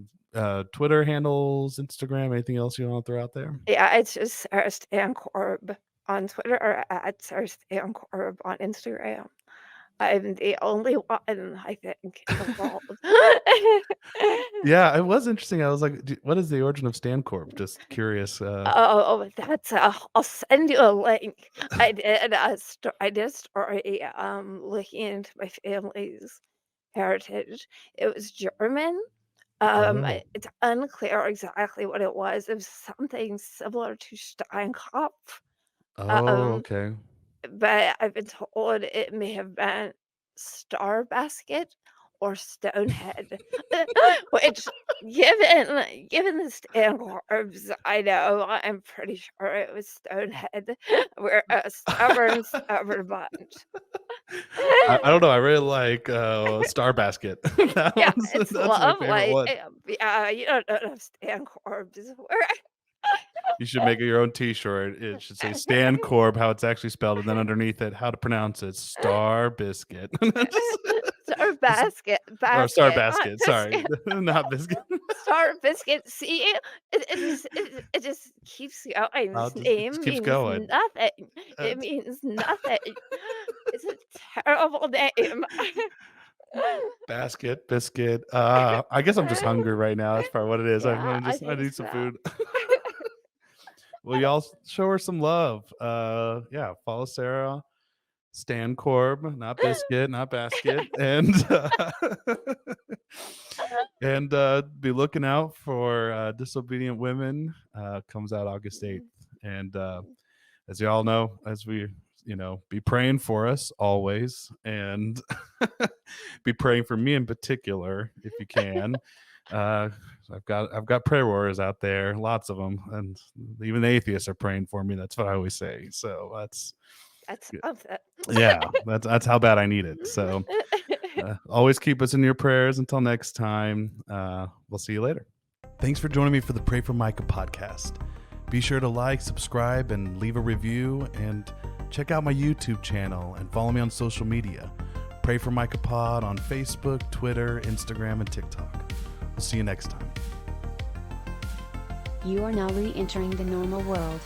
[SPEAKER 1] Twitter handles, Instagram, anything else you want to throw out there?
[SPEAKER 3] Yeah, it's just Sarah Stankorb on Twitter or at Sarah Stankorb on Instagram. I'm the only one, I think, in the world.
[SPEAKER 1] Yeah, it was interesting. I was like, what is the origin of Stancorp? Just curious.
[SPEAKER 3] Oh, that's I'll send you a link. I did a story, looking into my family's heritage. It was German.
[SPEAKER 1] Oh,
[SPEAKER 3] It's unclear exactly what it was. It was something similar to Steinkopf.
[SPEAKER 1] oh,
[SPEAKER 3] Um,
[SPEAKER 1] okay.
[SPEAKER 3] but I've been told it may have been Star Basket or Stonehead, which given the Stankorbs I know, I'm pretty sure it was Stonehead. We're a stubborn bunch.
[SPEAKER 1] I don't know. I really like Star Basket.
[SPEAKER 3] Yeah, it's
[SPEAKER 1] That's my favorite
[SPEAKER 3] lovely.
[SPEAKER 1] one.
[SPEAKER 3] Yeah, you don't know enough Stankorbs. We're
[SPEAKER 1] You should make it your own T-shirt. It should say Stan Corb, how it's actually spelled, and then underneath it, how to pronounce it, Star Biscuit. Just
[SPEAKER 3] Star
[SPEAKER 1] This
[SPEAKER 3] basket,
[SPEAKER 1] or Star
[SPEAKER 3] not
[SPEAKER 1] Basket, sorry,
[SPEAKER 3] biscuit.
[SPEAKER 1] not biscuit.
[SPEAKER 3] Star biscuit. See, it just keeps going.
[SPEAKER 1] I'll
[SPEAKER 3] This
[SPEAKER 1] just it just
[SPEAKER 3] name
[SPEAKER 1] keeps
[SPEAKER 3] means
[SPEAKER 1] going.
[SPEAKER 3] nothing.
[SPEAKER 1] Uh,
[SPEAKER 3] It means nothing. It's a terrible name.
[SPEAKER 1] Basket, biscuit. I guess I'm just hungry right now. That's probably what it is.
[SPEAKER 3] Yeah, I
[SPEAKER 1] I
[SPEAKER 3] think
[SPEAKER 1] need some
[SPEAKER 3] so.
[SPEAKER 1] food. Well, y'all show her some love. Yeah, follow Sarah, Stankorb, not biscuit, not basket, and be looking out for Disobedient Women. Comes out August 8th, and as you all know, as we be praying for us always, and be praying for me in particular if you can. uh I've got prayer warriors out there, lots of them, and even the atheists are praying for me. That's what I always say. So that's
[SPEAKER 3] That's something.
[SPEAKER 1] yeah, that's how bad I need it. So always keep us in your prayers. Until next time, we'll see you later. Thanks for joining me for the Pray for Micah podcast. Be sure to like, subscribe, and leave a review, and check out my YouTube channel and follow me on social media. Pray for Micah Pod on Facebook, Twitter, Instagram, and TikTok. We'll see you next time.
[SPEAKER 2] You are now re-entering the normal world.